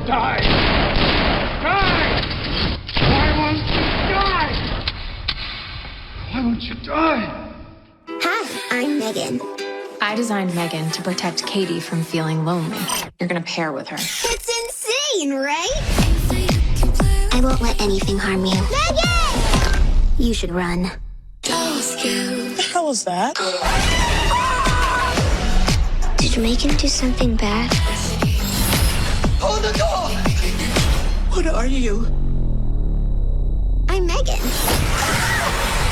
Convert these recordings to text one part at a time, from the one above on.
Die! Die! Why won't you die? Why won't you die? Hi, I'm Megan. I designed Megan to protect Katie from feeling lonely. You're gonna pair with her. It's insane, right? I won't let anything harm you. Megan! You should run. What the hell was that? Did Megan do something bad? Hold the door! What are you? I'm Megan.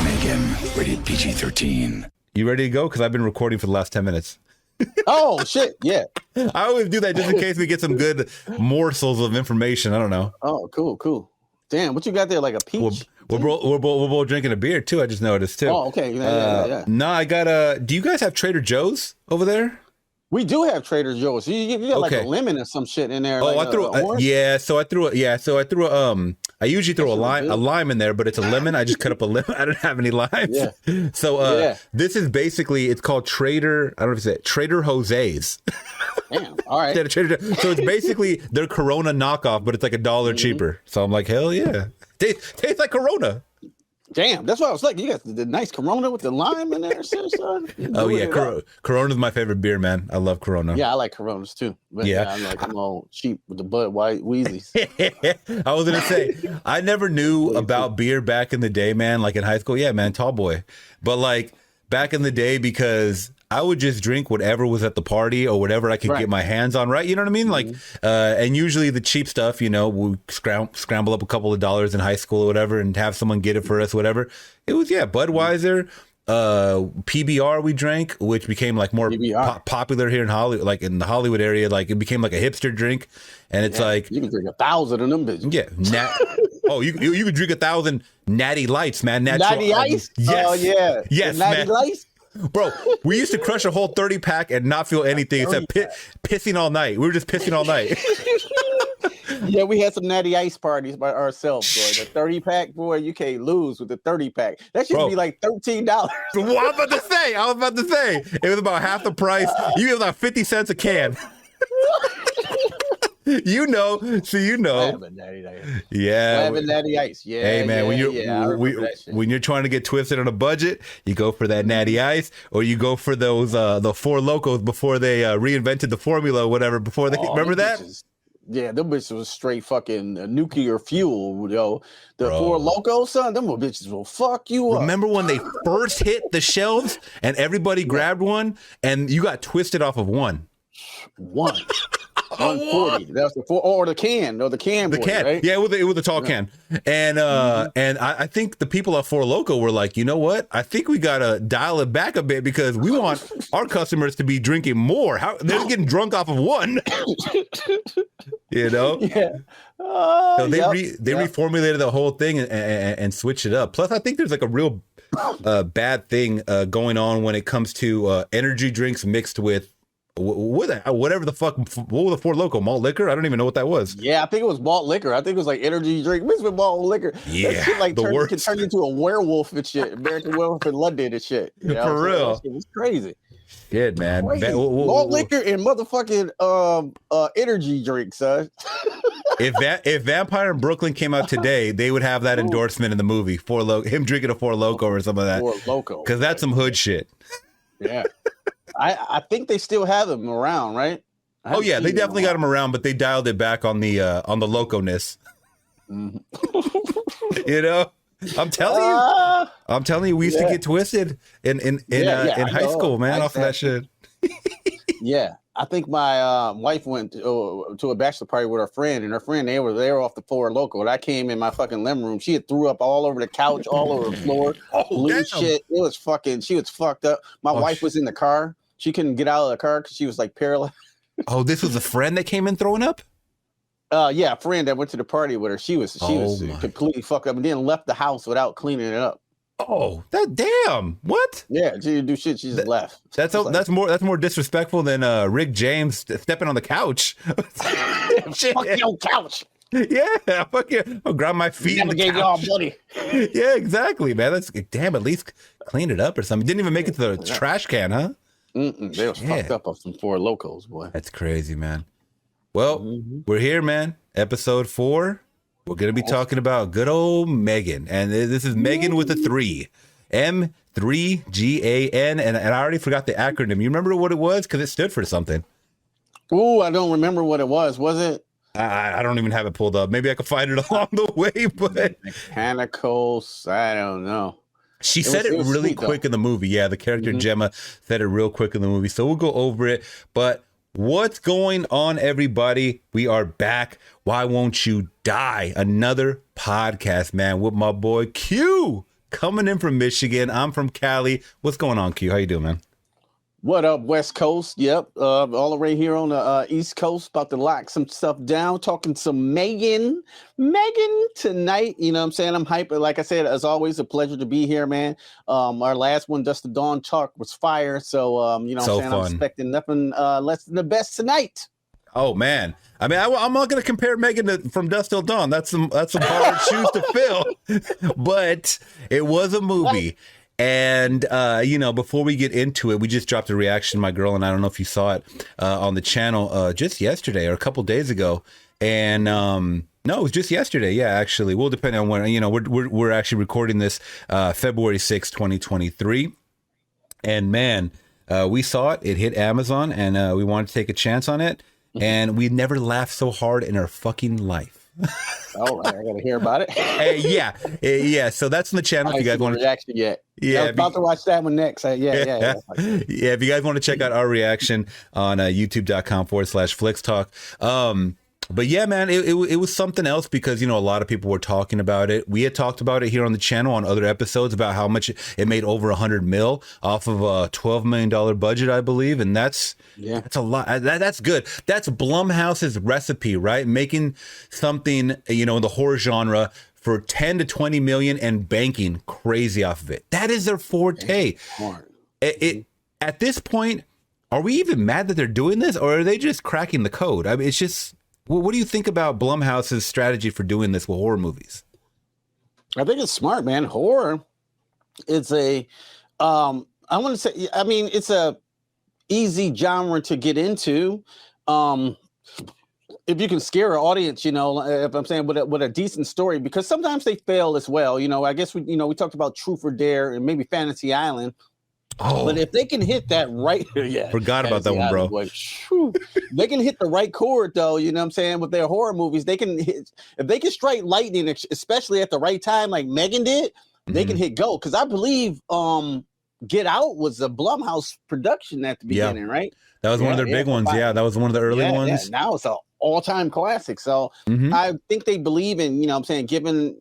Megan, rated PG-13. You ready to go? Because I've been recording for the last 10 minutes. Oh, shit. Yeah. I always do that just in case we get some good morsels of information. I don't know. Oh, cool. Damn, what you got there? Like a peach? We're both drinking a beer, too. I just noticed, too. Oh, okay. Yeah. No, I got do you guys have Trader Joe's over there? We do have Trader Joe's. You got like a lemon or some shit in there. Oh, like I threw I usually throw a lime in there, but it's a lemon. I just cut up a lemon. I don't have any limes. Yeah. So this is basically, it's called Trader, I don't know if you say it, Trader Jose's. Damn. All right. So it's basically their Corona knockoff, but it's like $1 cheaper. So I'm like, hell yeah. Tastes like Corona. Damn, that's what I was like. You got the nice Corona with the lime in there, son. Oh yeah, Corona's my favorite beer, man. I love Corona. Yeah, I like Coronas too. But yeah, I'm all cheap with the Bud White Wheezies. I was gonna say, I never knew about beer back in the day, man. Like in high school, yeah, man, tall boy. But like back in the day, because I would just drink whatever was at the party or whatever I could get my hands on, right? You know what I mean? Like, and usually the cheap stuff, you know, we scramble up a couple of dollars in high school or whatever and have someone get it for us, whatever. It was, Budweiser, PBR we drank, which became like more popular here in Hollywood, like in the Hollywood area. Like it became like a hipster drink. And it's like, you can drink 1,000 of them bitches. Yeah. You could drink 1,000 Natty Lights, man. Natty Ice? Yes. Oh, yeah. Yes, Natty man. Lights? Bro, we used to crush a whole 30-pack and not feel anything except pissing all night. We were just pissing all night. Yeah, we had some Natty Ice parties by ourselves, boy. The 30-pack, boy, you can't lose with the 30-pack. That should be like $13. Well, I was about to say. It was about half the price. You get like 50 cents a can. You know. Yeah. Natty Ice. Yeah. Hey man, when you're trying to get twisted on a budget, you go for that Natty Ice, or you go for those the Four Locos before they reinvented the formula or whatever. Before they remember that. Yeah, them bitches was straight fucking nuclear fuel, yo. The Four Locos, son, them bitches will fuck you up. Remember when they first hit the shelves and everybody grabbed one and you got twisted off of one? 140. That's the can, right? Yeah, it was a tall can. And and I think the people at Four Loko were like, you know what? I think we gotta dial it back a bit because we want our customers to be drinking more. They're getting drunk off of one. You know? Yeah. So they reformulated the whole thing and switched it up. Plus, I think there's like a real bad thing going on when it comes to energy drinks mixed with whatever the fuck. What was the Four Loko? Malt liquor? I don't even know what that was. Yeah, I think it was malt liquor. I think it was like energy drink mixed with malt liquor. Yeah, that shit like can turn into a werewolf and shit. American Werewolf in London and shit. You know? For real, it was crazy. Shit, man. Malt liquor and motherfucking energy drink, son. If Vampire in Brooklyn came out today, they would have that endorsement in the movie. Him drinking a Four Loko or some of that. Four Loko, because that's some hood shit. Yeah. I think they still have them around, right? Oh yeah, they definitely got them around, but they dialed it back on the loco-ness. Mm-hmm. You know, I'm telling you, we used to get twisted in high school, man, off of that shit. Yeah, I think my wife went to a bachelor party with her friend, and her friend they were off the Four Loko, and I came in my fucking living room. She had threw up all over the couch, all over the floor, blue shit. It was fucking. She was fucked up. My wife was in the car. She couldn't get out of the car because she was like paralyzed. Oh, this was a friend that came in throwing up? Yeah, a friend that went to the party with her. She was completely fucked up and then left the house without cleaning it up. Oh, that damn! What? Yeah, she didn't do shit. She just left. That's more disrespectful than Rick James stepping on the couch. Fuck your couch. Yeah, fuck you. I'll grab my feet. Never gave y'all money. Yeah, exactly, man. That's damn. At least clean it up or something. Didn't even make it to the trash can, huh? They was fucked up off some Four Locos, boy. That's crazy, man. Well, we're here, man. Episode 4. We're going to be talking about good old M3GAN. And this is M3GAN with a 3. M3GAN. And I already forgot the acronym. You remember what it was? Because it stood for something. Oh, I don't remember what it was. Was it? I don't even have it pulled up. Maybe I could find it along the way, but Mechanicals. I don't know. She said it really quick in the movie. Yeah, the character Gemma said it real quick in the movie. So we'll go over it. But what's going on, everybody? We are back. Why Won't You Die? Another podcast, man, with my boy Q coming in from Michigan. I'm from Cali. What's going on, Q? How you doing, man? What up, West Coast? Yep, all the way here on the East Coast, about to lock some stuff down, talking some M3GAN tonight. You know what I'm saying? I'm hyper. Like I said, as always, a pleasure to be here, man. Our last one, Dust to Dawn talk, was fire. So, you know what I'm saying? Fun. I'm expecting nothing less than the best tonight. Oh, man. I mean, I'm not going to compare M3GAN to From Dusk Till Dawn. That's some hard shoes to fill. But it was a movie. And, you know, before we get into it, we just dropped a reaction, my girl, and I don't know if you saw it on the channel just yesterday or a couple days ago. And no, it was just yesterday. Yeah, actually. Well, depending on when, you know, we're actually recording this February 6th, 2023. And man, we saw it. It hit Amazon and we wanted to take a chance on it. And we never laughed so hard in our fucking life. All right, I gotta hear about it. Yeah. So that's on the channel. If you guys want to reaction yet? Yeah, I was about to watch that one next. Yeah. If you guys want to check out our reaction on youtube.com/Flix Talk. But yeah, man, it was something else because, you know, a lot of people were talking about it. We had talked about it here on the channel on other episodes about how much it made over 100 mil off of a $12 million budget, I believe. And that's a lot. That's good. That's Blumhouse's recipe, right? Making something, you know, in the horror genre for 10 to 20 million and banking crazy off of it. That is their forte. At this point, are we even mad that they're doing this, or are they just cracking the code? I mean, it's just, what do you think about Blumhouse's strategy for doing this with horror movies? I think it's smart, man. Horror, it's I want to say, I mean, it's a easy genre to get into. If you can scare an audience, you know, if I'm saying with a decent story, because sometimes they fail as well. You know, I guess we talked about Truth or Dare and maybe Fantasy Island. Oh, but if they can hit that right, forgot about that one, bro. They can hit the right chord, though. You know what I'm saying? With their horror movies, they can hit, if they can strike lightning, especially at the right time, like M3GAN did. They can hit go, because I believe Get Out was a Blumhouse production at the beginning, right? That was one of their big ones. Yeah, that was one of the early ones. Yeah. Now it's an all-time classic. So I think they believe in, you know what I'm saying, giving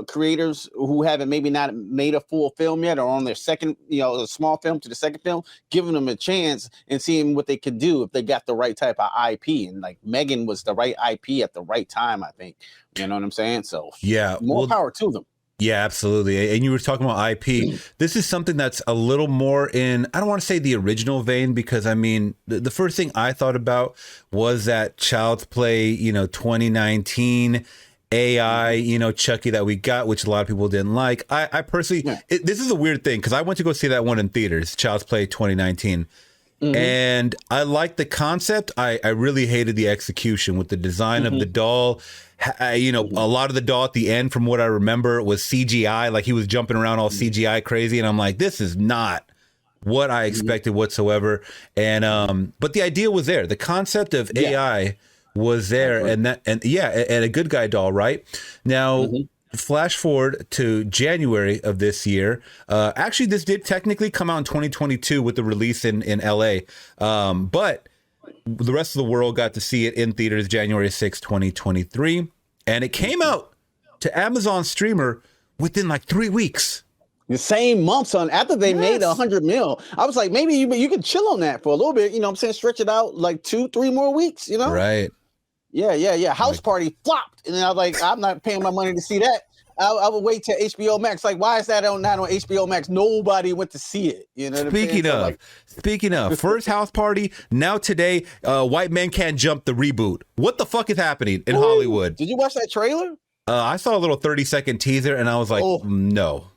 creators who haven't maybe not made a full film yet or on their second, you know, a small film to the second film, giving them a chance and seeing what they could do if they got the right type of IP. And like M3GAN was the right IP at the right time, I think. You know what I'm saying? So yeah, more power to them. Yeah, absolutely. And you were talking about IP. This is something that's a little more in, I don't want to say the original vein, because I mean, the first thing I thought about was that Child's Play, you know, 2019 AI, you know, Chucky that we got, which a lot of people didn't like. I personally, this is a weird thing, because I went to go see that one in theaters, Child's Play 2019. And I liked the concept. I really hated the execution with the design of the doll. You know, a lot of the doll at the end, from what I remember, was CGI. Like he was jumping around all CGI crazy. And I'm like, this is not what I expected whatsoever. And but the idea was there. The concept of AI was there, and a good guy doll, right? Now, flash forward to January of this year. Actually, this did technically come out in 2022 with the release in LA, but the rest of the world got to see it in theaters January 6, 2023, and it came out to Amazon streamer within like 3 weeks. The same months after they made 100 mil. I was like, maybe you could chill on that for a little bit, you know what I'm saying? Stretch it out like 2-3 more weeks, you know? Right. Yeah. House Party flopped. And then I was like, I'm not paying my money to see that. I would wait till HBO Max. Like, why is that not on HBO Max? Nobody went to see it. You know what Speaking of, first House Party, now today, White Men Can't Jump, the reboot. What the fuck is happening in Hollywood? Did you watch that trailer? I saw a little 30-second teaser and I was like, no.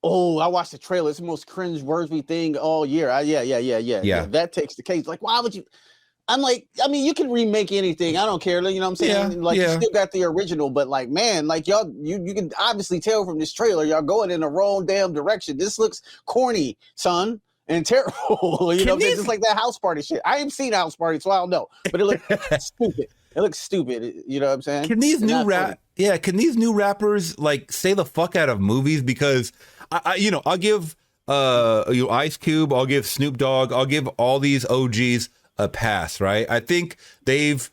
Oh, I watched the trailer. It's the most cringe-worthy thing all year. Yeah. That takes the case. Like, why would you? I'm like, I mean, you can remake anything. I don't care. You know what I'm saying? Yeah, like, yeah. you still got the original, but like, man, like y'all, you can obviously tell from this trailer, y'all going in the wrong damn direction. This looks corny, son, and terrible. You know what I'm saying? Just like that house party shit. I ain't seen house party, so I don't know. But it looks stupid. It looks stupid. You know what I'm saying? Can these can these new rappers like say the fuck out of movies? Because I'll give Ice Cube, I'll give Snoop Dogg, I'll give all these OGs a pass, right? I think they've,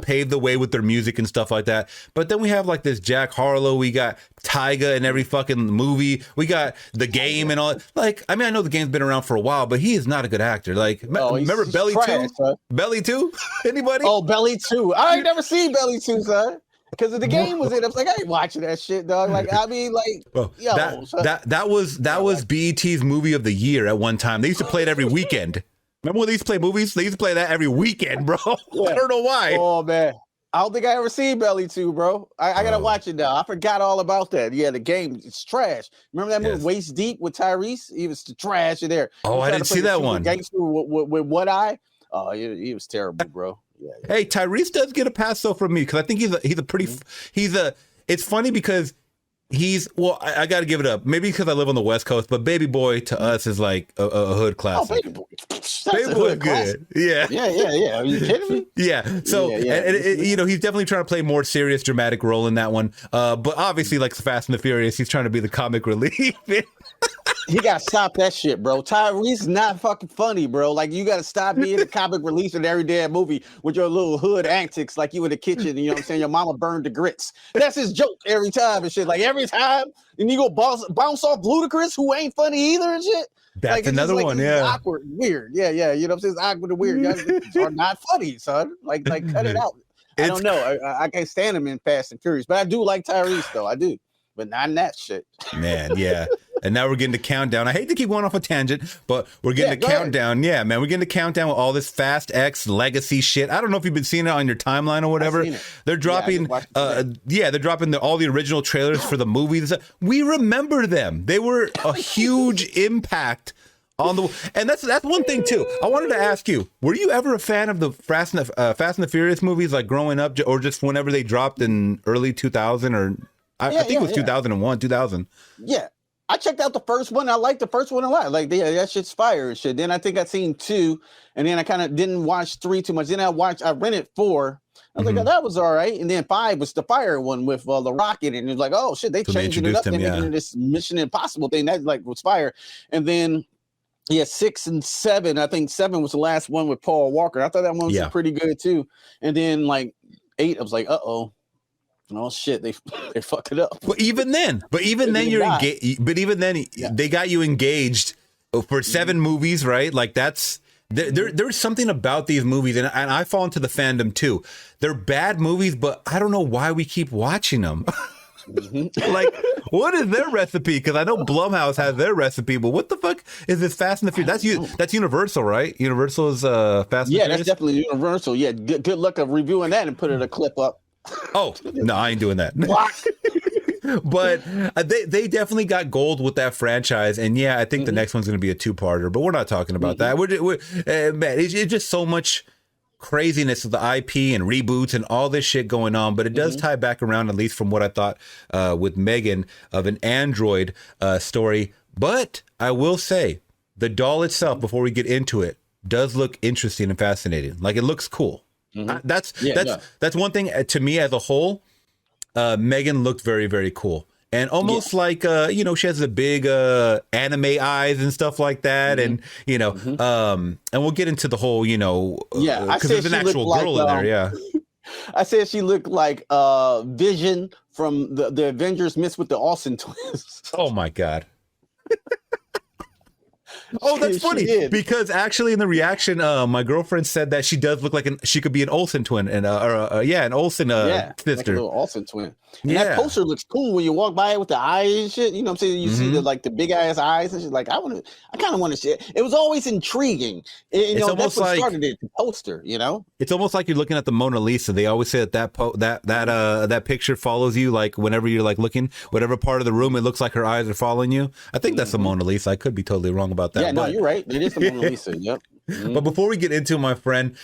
paved the way with their music and stuff like that. But then we have like this Jack Harlow, we got Tyga in every fucking movie, we got The Game and all. Like, I mean, I know The Game's been around for a while, but he is not a good actor. Like, remember Belly 2? Belly 2? Anybody? Oh, Belly 2. I ain't never seen Belly 2, son. Because The Game was in. I was like, I ain't watching that shit, dog. Like, I mean, like, that was BET's movie of the year at one time. They used to play it every weekend. Remember when they used to play movies? They used to play that every weekend, bro. Yeah. I don't know why. Oh, man. I don't think I ever seen Belly 2, bro. I got to watch it now. I forgot all about that. Yeah, The Game, it's trash. Remember that movie, Waist Deep with Tyrese? He was trash in there. Oh, I didn't see that one. Gangster with What Eye? Oh, he was terrible, bro. Yeah. Hey, Tyrese does get a pass, though, from me, because I think he's a pretty... It's funny because... I got to give it up. Maybe because I live on the West Coast, but Baby Boy to us is like a hood classic. Oh, Baby Boy. Baby Boy good. Yeah. Yeah. Are you kidding me? Yeah. So, he's definitely trying to play more serious, dramatic role in that one. But obviously, like Fast and the Furious, he's trying to be the comic relief. You got to stop that shit, bro. Tyrese not fucking funny, bro. Like, you got to stop being the comic relief in every damn movie with your little hood antics, like you in the kitchen, you know what I'm saying? Your mama burned the grits. That's his joke every time and shit. Like, every time, and you go bounce off Ludacris, who ain't funny either and shit. That's like, another one, yeah. Awkward, weird. Yeah. You know what I'm saying? It's awkward and weird. You are not funny, son. Like cut it out. I don't know. I can't stand him in Fast and Furious, but I do like Tyrese, though. I do. But not in that shit. Man, yeah. And now we're getting to countdown. I hate to keep going off a tangent, but we're getting to countdown. Ahead. Yeah, man, we're getting to countdown with all this Fast X legacy shit. I don't know if you've been seeing it on your timeline or whatever. They're dropping, they're dropping all the original trailers for the movies. We remember them. They were a huge impact on the. And that's one thing too. I wanted to ask you: were you ever a fan of the Fast and the Furious movies, like growing up, or just whenever they dropped in early 2000 or? I think it was 2001, 2000. Yeah. I checked out the first one. I liked the first one a lot. Like, that shit's fire and shit. Then I think I seen 2, and then I kind of didn't watch 3 too much. Then I rented 4. I was like, oh, that was all right. And then 5 was the fire one with the rocket, and it was like, oh shit, they changing it up and making this Mission Impossible thing that like was fire. And then 6 and 7. I think 7 was the last one with Paul Walker. I thought that one was pretty good too. And then like 8, I was like, oh shit, they fuck it up. But even then you're engaged. But even then, they got you engaged for 7 movies, right? Like that's there's something about these movies, and I fall into the fandom too. They're bad movies, but I don't know why we keep watching them. Like, what is their recipe? Because I know Blumhouse has their recipe, but what the fuck is this Fast and the Furious? That's Universal, right? Universal is Fast and the Furious? Yeah, that's definitely Universal. Yeah, good luck of reviewing that and putting a clip up. Oh, no, I ain't doing that. But they definitely got gold with that franchise. And yeah, I think the next one's going to be a 2-parter, but we're not talking about that. Man, it's just so much craziness of the IP and reboots and all this shit going on. But it does tie back around, at least from what I thought with M3GAN, of an Android story. But I will say the doll itself, before we get into it, does look interesting and fascinating. Like, it looks cool. That's one thing to me as a whole. M3GAN looked very, very cool, and almost like she has the big anime eyes and stuff like that, and and we'll get into the whole because there's an actual girl in there. Yeah, I said she looked like Vision from the Avengers mixed with the Olsen twins. Oh my god. Oh, that's funny because actually in the reaction, my girlfriend said that she does look like she could be an Olsen twin and an Olsen sister, like a little Olsen twin. And that poster looks cool when you walk by it with the eyes and shit. You know what I'm saying? You see the big ass eyes and shit. Like, I kind of want to see it. It was always intriguing. It's almost that's what started it. The poster, It's almost like you're looking at the Mona Lisa. They always say that picture follows you. Like whenever you're like looking, whatever part of the room, it looks like her eyes are following you. I think that's the Mona Lisa. I could be totally wrong about that. Yeah, no, you're right. It is the Mona Lisa. Yep. But before we get into it, my friend,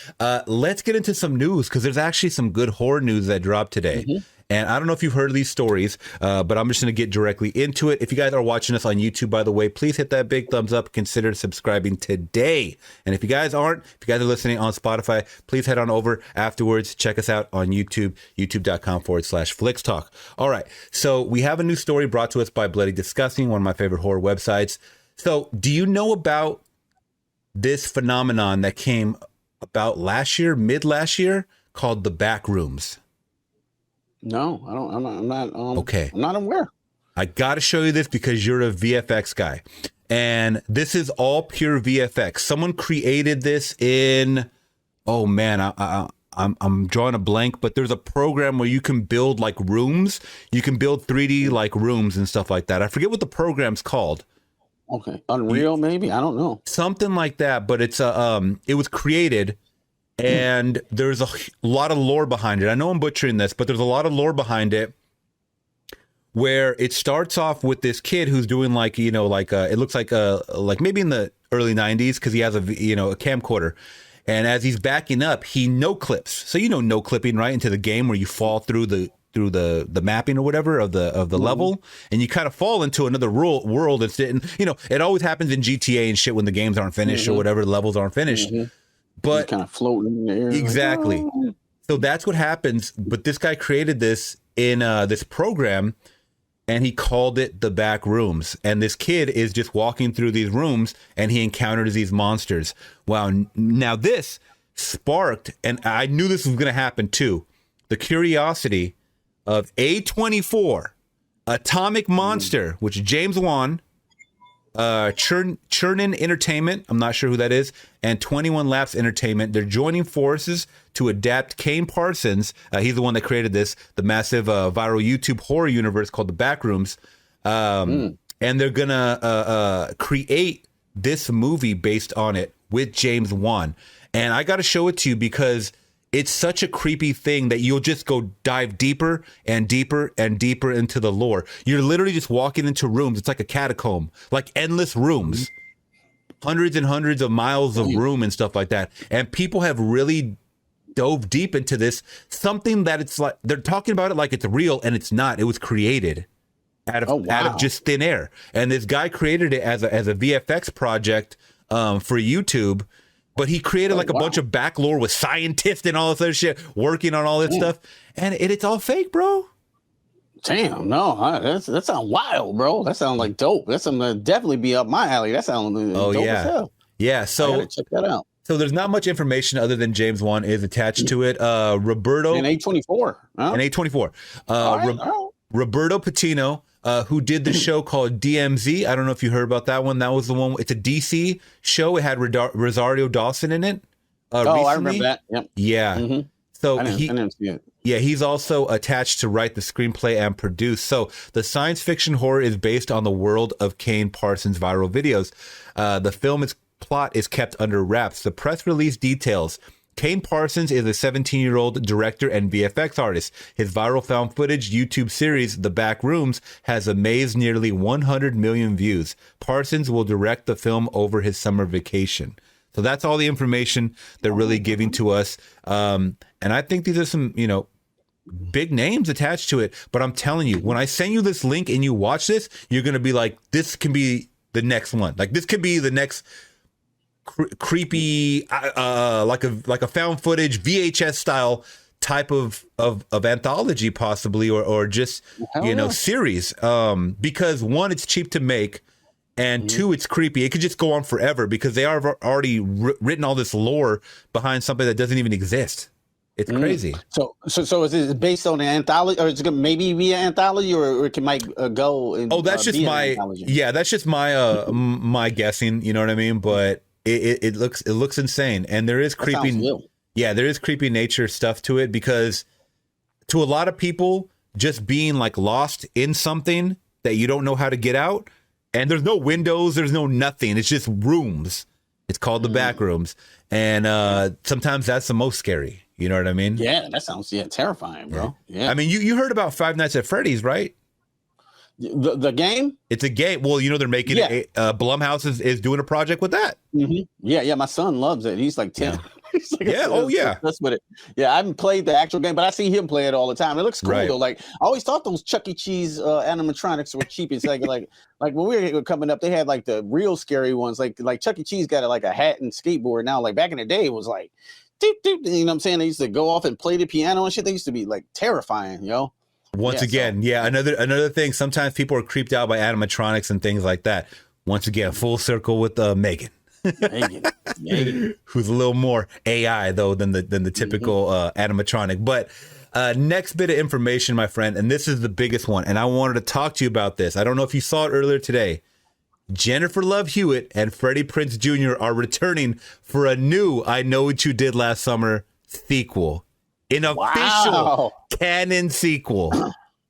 let's get into some news, because there's actually some good horror news that dropped today. And I don't know if you've heard of these stories, but I'm just going to get directly into it. If you guys are watching us on YouTube, by the way, please hit that big thumbs up. Consider subscribing today. And if you guys aren't, if you guys are listening on Spotify, please head on over afterwards. Check us out on YouTube, youtube.com/Flix Talk. All right. So we have a new story brought to us by Bloody Disgusting, one of my favorite horror websites. So do you know about this phenomenon that came about mid last year, called the back rooms? No, I don't. I'm not. Okay. I'm not aware. I got to show you this because you're a VFX guy, and this is all pure VFX. Someone created this in, oh man, I'm drawing a blank, but there's a program where you can build like rooms. You can build 3D like rooms and stuff like that. I forget what the program's called. Okay, Unreal maybe. I don't know. Something like that, but it's it was created. And there's a lot of lore behind it. I know I'm butchering this, but there's a lot of lore behind it, where it starts off with this kid who's doing like, it looks like maybe in the early 90s, because he has a camcorder. And as he's backing up, he no clips. So no clipping, right, into the game where you fall through the mapping or whatever of the level, and you kind of fall into another world. It always happens in GTA and shit when the games aren't finished or whatever, the levels aren't finished. But kind of floating in the air. Exactly. Like, oh. So that's what happens. But this guy created this in this program, and he called it the back rooms. And this kid is just walking through these rooms, and he encounters these monsters. Wow. Now this sparked, and I knew this was going to happen too, the curiosity of A24, Atomic Monster, which James Wan, Churnin Entertainment, I'm not sure who that is, and 21 Laps Entertainment. They're joining forces to adapt Kane Parsons. He's the one that created this, the massive viral YouTube horror universe called The Backrooms. And they're gonna create this movie based on it with James Wan. And I got to show it to you because it's such a creepy thing that you'll just go dive deeper and deeper and deeper into the lore. You're literally just walking into rooms. It's like a catacomb, like endless rooms, hundreds and hundreds of miles of room and stuff like that. And people have really dove deep into this, something that it's like, they're talking about it like it's real, and it's not. It was created out of just thin air. And this guy created it as a VFX project for YouTube. But he created a bunch of back lore with scientists and all this other shit working on all this stuff. And it's all fake, bro. Damn, no. That sounds wild, bro. That sounds like dope. That's something that definitely be up my alley. That sounds dope as hell. Yeah, so I gotta check that out. So there's not much information other than James Wan is attached to it. Roberto. And A24. Huh? And A24. Roberto Patino, who did the show called DMZ. I don't know if you heard about that one. That was the one. It's a DC show. It had Rosario Dawson in it. Recently. I remember that. Yep. Yeah. Mm-hmm. So I didn't see it. Yeah, he's also attached to write the screenplay and produce. So the science fiction horror is based on the world of Kane Parsons' viral videos. The film's plot is kept under wraps. The press release details Kane Parsons is a 17-year-old director and VFX artist. His viral found footage YouTube series, The Back Rooms, has amazed nearly 100 million views. Parsons will direct the film over his summer vacation. So that's all the information they're really giving to us. And I think these are some, big names attached to it. But I'm telling you, when I send you this link and you watch this, you're going to be like, this can be the next one. Like, this could be the next creepy, like a found footage VHS style type of anthology, possibly, or just series. Because one, it's cheap to make, and two, it's creepy. It could just go on forever because they are already written all this lore behind something that doesn't even exist. It's crazy. So is it based on an anthology, or is it gonna maybe be an anthology, or it might go? And, that's just my that's just my my guessing. You know what I mean? But it looks insane, and there is creepy. Yeah, there is creepy nature stuff to it, because to a lot of people, just being like lost in something that you don't know how to get out, and there's no windows, there's no nothing. It's just rooms. It's called the back rooms, and sometimes that's the most scary. You know what I mean? Yeah, that sounds terrifying, bro. Yeah. I mean, you heard about Five Nights at Freddy's, right? The game? It's a game. Well, they're making it. Blumhouse is doing a project with that. Mm-hmm. Yeah. My son loves it. He's like 10. Yeah. He's like, That's with it. Yeah, I haven't played the actual game, but I see him play it all the time. It looks cool though. Like I always thought those Chuck E. Cheese animatronics were cheap. It's like when we were coming up, they had like the real scary ones. Like Chuck E. Cheese got like a hat and skateboard now. Like back in the day, it was like, doop, doop, you know what I'm saying? They used to go off and play the piano and shit. They used to be like terrifying, Once again, another thing. Sometimes people are creeped out by animatronics and things like that. Once again, full circle with M3GAN. Who's a little more AI though than the typical animatronic. But next bit of information, my friend, and this is the biggest one, and I wanted to talk to you about this. I don't know if you saw it earlier today. Jennifer Love Hewitt and Freddie Prinze Jr. are returning for a new I Know What You Did Last Summer sequel. An official canon sequel.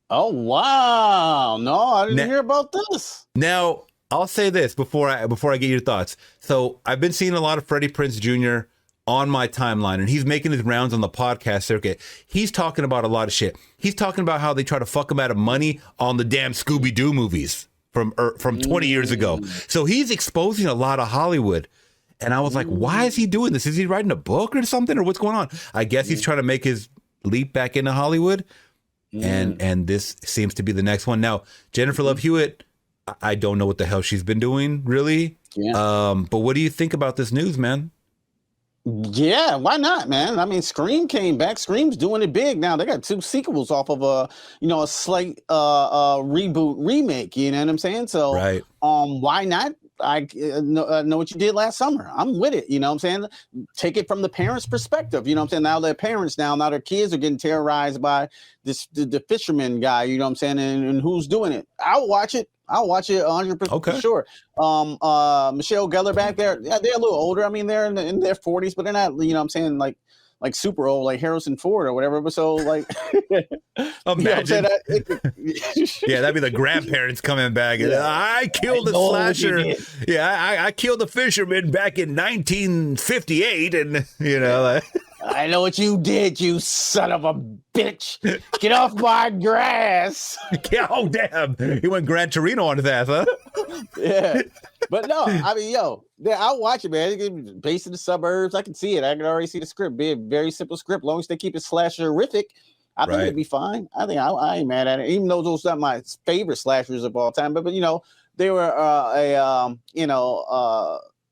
Oh wow. No, I didn't hear about this. Now, I'll say this before I get your thoughts. So I've been seeing a lot of Freddie Prinze Jr. on my timeline, and he's making his rounds on the podcast circuit. He's talking about a lot of shit. He's talking about how they try to fuck him out of money on the damn Scooby-Doo movies from 20 years ago. So he's exposing a lot of Hollywood. And I was like, why is he doing this? Is he writing a book or something, or what's going on? I guess he's trying to make his leap back into Hollywood. And this seems to be the next one. Now, Jennifer Love Hewitt, I don't know what the hell she's been doing, really. Yeah. But what do you think about this news, man? Yeah, why not, man? I mean, Scream came back. Scream's doing it big now. They got 2 sequels off of a slight reboot remake. You know what I'm saying? So, why not? I know what you did last summer. I'm with it. You know what I'm saying? Take it from the parents' perspective. You know what I'm saying? Now they're parents now their kids are getting terrorized by the fisherman guy. You know what I'm saying? And who's doing it? I'll watch it. 100% sure. Michelle Gellar back there. Yeah, they're a little older. I mean, they're in their 40s, but they're not, you know what I'm saying, like super old, like Harrison Ford or whatever. But so like, imagine. Yeah, that'd be the grandparents coming back. And, I killed the slasher. Yeah, I killed the fisherman back in 1958, and like. I know what you did, you son of a bitch. Get off my grass. Oh, damn. He went Gran Torino on his ass, huh? Yeah. But no, I mean, I'll watch it, man. It's based in the suburbs. I can see it. I can already see the script. Be a very simple script. As long as they keep it slasherific, I think it'd be fine. I think I ain't mad at it. Even though those are not my favorite slashers of all time. But they were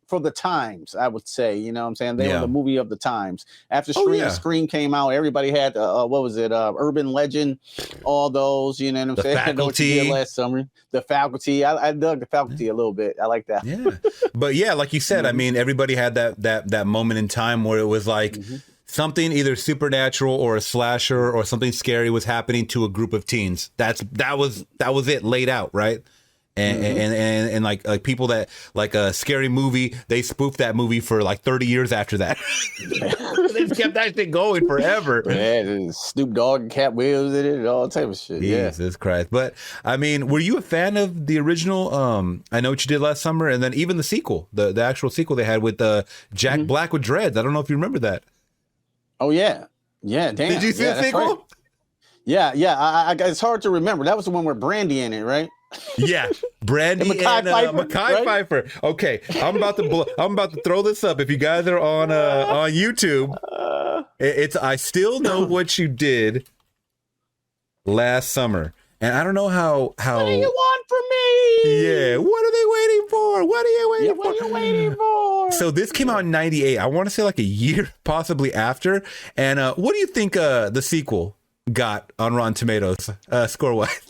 for the times, I would say, you know what I'm saying? They were the movie of the times. After Scream came out, everybody had, what was it? Urban Legend, all those, you know what I'm saying? Faculty. I know what you did last summer. The Faculty. I dug the Faculty a little bit. I like that. Yeah. But yeah, like you said, I mean, everybody had that moment in time where it was like something either supernatural or a slasher or something scary was happening to a group of teens. That was it laid out, right? And like people that like a scary movie, they spoofed that movie for like 30 years after that. They just kept that shit going forever. Man, Snoop Dogg and Cat Williams in it and all type of shit. Jesus Christ. But I mean, were you a fan of the original I Know What You Did Last Summer, and then even the sequel, the actual sequel they had with Jack Black with dreads? I don't know if you remember that. Oh yeah. Damn. Did you see the sequel? Right. Yeah. I it's hard to remember. That was the one with Brandy in it, right? Yeah, Brandy and Mekhi Phifer. Okay, I'm about to throw this up. If you guys are on YouTube, it's I Still Know What You Did Last Summer, and I don't know how. What do you want from me? Yeah, what are they waiting for? What are you waiting for? What are you waiting for? So this came out in '98. I want to say like a year possibly after. And what do you think the sequel got on Rotten Tomatoes score wise?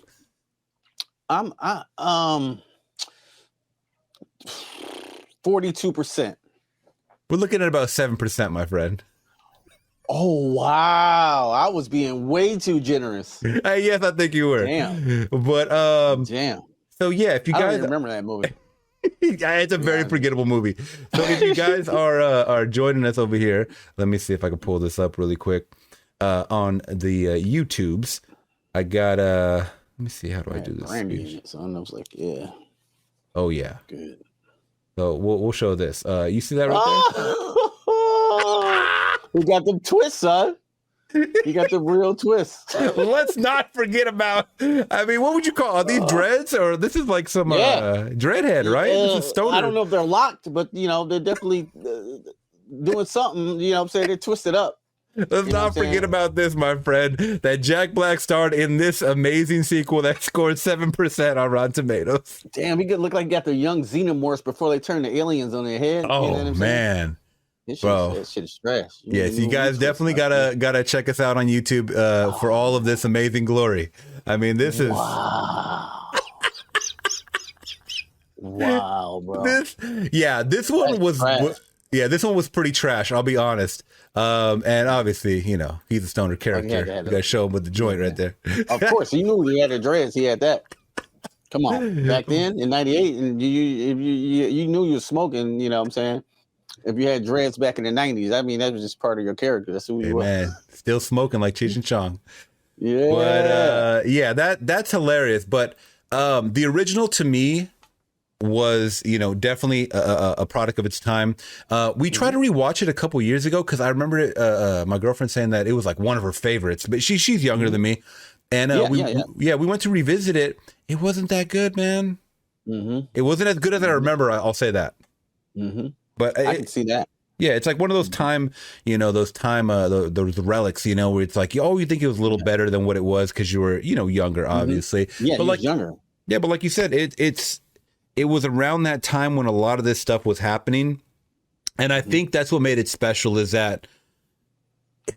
42%. We're looking at about 7%, my friend. Oh wow! I was being way too generous. Yes, I think you were. Damn. But damn. So yeah, if you guys I don't even remember that movie. It's a very forgettable movie. So if you guys are joining us over here, let me see if I can pull this up really quick on the YouTubes. I got let me see, how do I do this? Brandy, so I was like, yeah. Oh yeah. Good. So we'll show this. You see that right there? We got them twists, son. He got the real twist. Let's not forget about. I mean, what would you call these dreads? Or this is like some dreadhead, right? This is stoner. I don't know if they're locked, but they're definitely doing something. You know what I'm saying? They're twisted up. Let's not forget about this, my friend, that Jack Black starred in this amazing sequel that scored 7% on Rotten Tomatoes. Damn, he could look like he got the young xenomorphs before they turn the aliens on their head. Oh, you know what I'm man. Bro, that shit is trash. Yes, you guys definitely gotta check us out on YouTube for all of this amazing glory. I mean, this is wow, bro. This one was pretty trash. I'll be honest. And obviously, he's a stoner character. You gotta show him with the joint right there. Of course, he knew he had the dreads. He had that. Come on, back then in '98, and you knew you were smoking. You know what I'm saying? If you had dreads back in the 90s, I mean, that was just part of your character. That's who you were. Man, still smoking like Cheech and Chong. Yeah. But that's hilarious. But the original to me was, definitely a product of its time. We tried to rewatch it a couple years ago because I remember my girlfriend saying that it was like one of her favorites. But she's younger than me. And we went to revisit it. It wasn't that good, man. Mm-hmm. It wasn't as good as I remember. I'll say that. Mm-hmm. But I can see that. Yeah, it's like one of those those relics, where it's like, you think it was a little better than what it was because you were, younger, obviously. Yeah, but like younger. Yeah, but like you said, it was around that time when a lot of this stuff was happening, and I think that's what made it special. Is that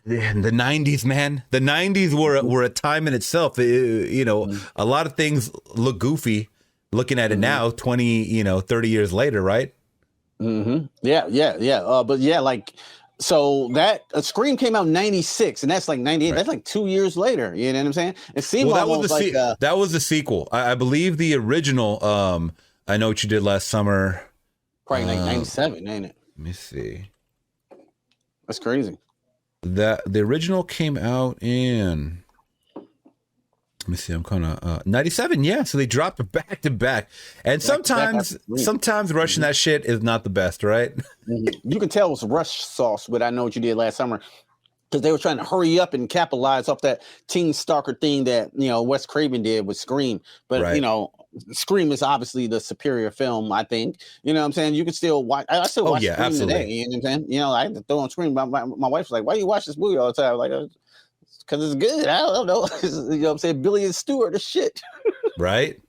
the 90s, man? The 90s were a time in itself. A lot of things look goofy looking at it now, 20, 30 years later, right? Mm-hmm. Yeah. But yeah, like, so that Scream came out in 96, and that's like 98. Right. That's like 2 years later. You know what I'm saying? It seemed that was the sequel. I believe the original. I Know What You Did Last Summer. Probably like 97, ain't it? Let me see. That's crazy. The original came out in. Let me see. I'm kind of 97. Yeah, so they dropped it back to back, and sometimes rushing that shit is not the best, right? You can tell it was rush sauce. What I Know What You Did Last Summer, because they were trying to hurry up and capitalize off that teen stalker thing that Wes Craven did with Scream. But Scream is obviously the superior film, I think. You know what I'm saying? You can still watch. I still watch Scream absolutely. Today. You know what I'm saying? I had to throw on Scream. My wife's like, "Why do you watch this movie all the time?" Like, because it's good. I don't know. You know what I'm saying? Billy and Stewart is shit. Right?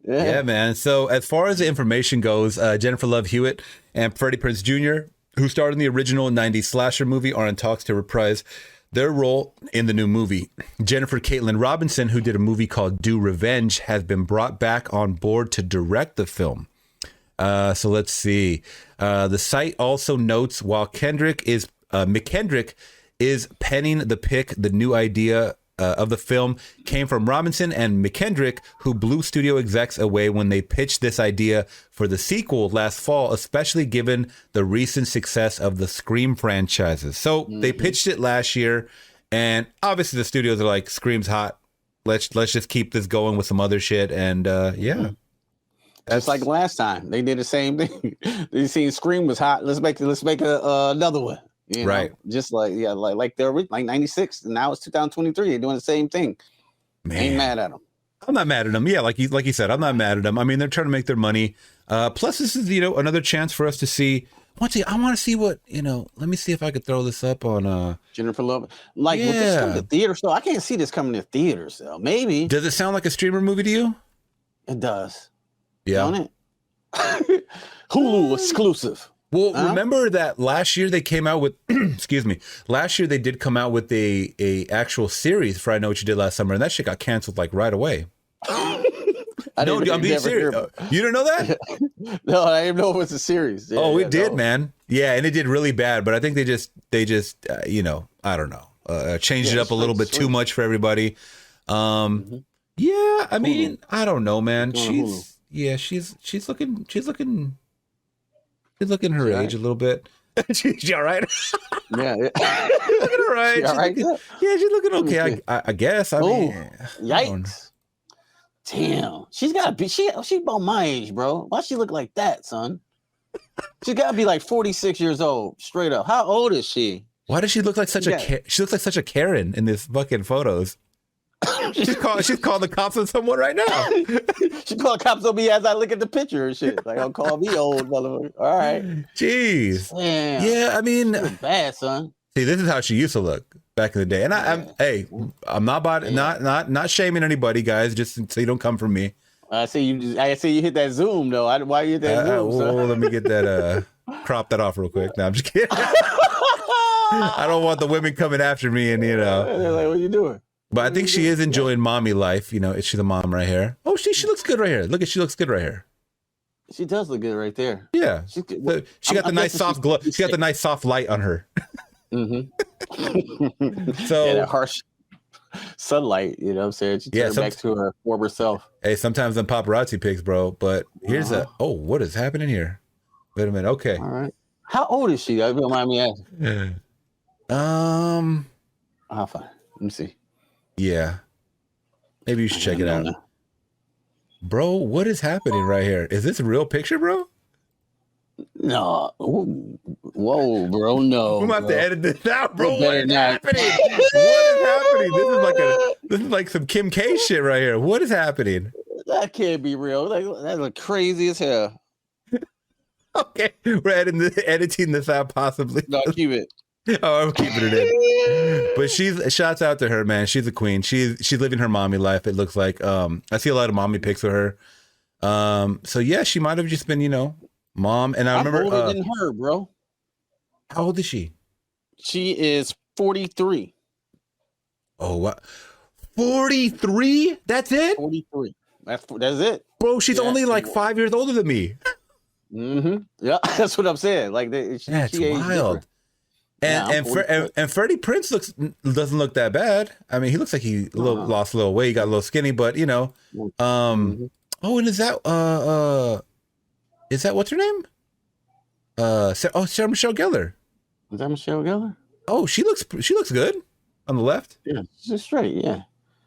Yeah, man. So as far as the information goes, Jennifer Love Hewitt and Freddie Prinze Jr., who starred in the original 90s slasher movie, are in talks to reprise their role in the new movie. Jennifer Caitlin Robinson, who did a movie called Do Revenge, has been brought back on board to direct the film. So let's see. The site also notes while McKendrick is penning the pick, the new idea of the film came from Robinson and McKendrick, who blew studio execs away when they pitched this idea for the sequel last fall, especially given the recent success of the Scream franchises. So they pitched it last year, and obviously the studios are like, Scream's hot. Let's just keep this going with some other shit, and Just like last time, they did the same thing. They seen Scream was hot. Let's make another one. Right. Just like they're like 96, and now it's 2023. They're doing the same thing. Man. Ain't mad at them. I'm not mad at them. Yeah, like you said, I'm not mad at them. I mean, they're trying to make their money. Plus, this is another chance for us to see. I want to see what Let me see if I could throw this up on Jennifer Love. Like, would this come to theaters? So I can't see this coming to theaters. Though. Maybe. Does it sound like a streamer movie to you? It does. Yeah. Don't it? Hulu exclusive. Well, remember that last year they came out with, excuse me, last year they did come out with a actual series for I Know What You Did Last Summer, and that shit got canceled like right away. I'm being serious. You didn't know that? No, I didn't know it was a series. Yeah, it did, man. Yeah, and it did really bad, but I think they just I don't know, changed it up a little bit too much for everybody. Yeah, I mean, I don't know, man. She's looking her age a little bit. She all right? Yeah. Looking all right. She's looking okay. I guess. I mean, yikes. Damn. She's got to be, she about my age, bro. Why she look like that, son? She's got to be like 46 years old, straight up. How old is she? Why does she look like such she looks like such a Karen in this fucking photos? She's calling the cops on someone right now. She called cops on me as I look at the picture and shit. Like, don't call me old motherfucker. All right. Jeez. Damn. Yeah, I mean, bad, son. See, this is how she used to look back in the day. And I'm not shaming anybody, guys. Just so you don't come from me. I see you hit that zoom though. Why you hit that zoom? Well, let me get that crop that off real quick. No, I'm just kidding. I don't want the women coming after me, and They're like, what are you doing? But I think she is enjoying mommy life. You know, she's a mom right here. Oh, she looks good right here. Look at, she looks good right here. She does look good right there. Yeah, she got the nice soft glow. She got the nice soft light on her. Mm-hmm. So that harsh sunlight, you know what I'm saying? She turned back to her former self. Hey, sometimes them paparazzi pics, bro. But here's what is happening here? Wait a minute. Okay. All right. How old is she? I don't mind me asking. I'll find. Let me see. Yeah. Maybe you should check it out. Bro, what is happening right here? Is this a real picture, bro? No. Whoa, bro. No. I'm about to edit this out, bro. What is happening? What is happening? This is like some Kim K shit right here. What is happening? That can't be real. Like, that look crazy as hell. Okay. We're editing this out possibly. No, keep it. Oh, I'm keeping it in. But shouts out to her, man. She's a queen. She's living her mommy life, it looks like. I see a lot of mommy pics of her. So yeah, she might have just been, mom. And I remember older than her, bro. How old is she? She is 43. Oh, what? 43? That's it? 43. That's it. Bro, she's only like 5 years older than me. Mm-hmm. Yeah, that's what I'm saying. Like that's wild. And Freddie Prinze doesn't look that bad. I mean, he looks like he lost a little weight, he got a little skinny, but Oh, and is that what's her name? Sarah Michelle Gellar. Is that Michelle Gellar? Oh, she looks good on the left. Yeah, she's straight. Yeah,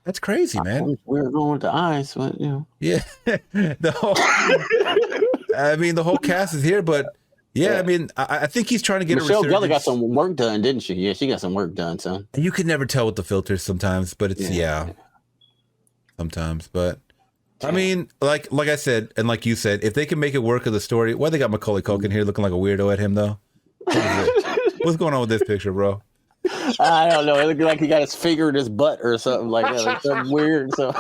that's crazy, man. We're going with the eyes, but yeah, the whole cast is here, but. Yeah, I mean, I think he's trying to get Michelle Gellar got some work done, didn't she? Yeah, she got some work done, son. You can never tell with the filters sometimes, but it's sometimes. But I mean, like I said, and like you said, if they can make it work of the story, why they got Macaulay Culkin here looking like a weirdo at him though? What's going on with this picture, bro? I don't know. It looked like he got his finger in his butt or something like that, like something weird. So,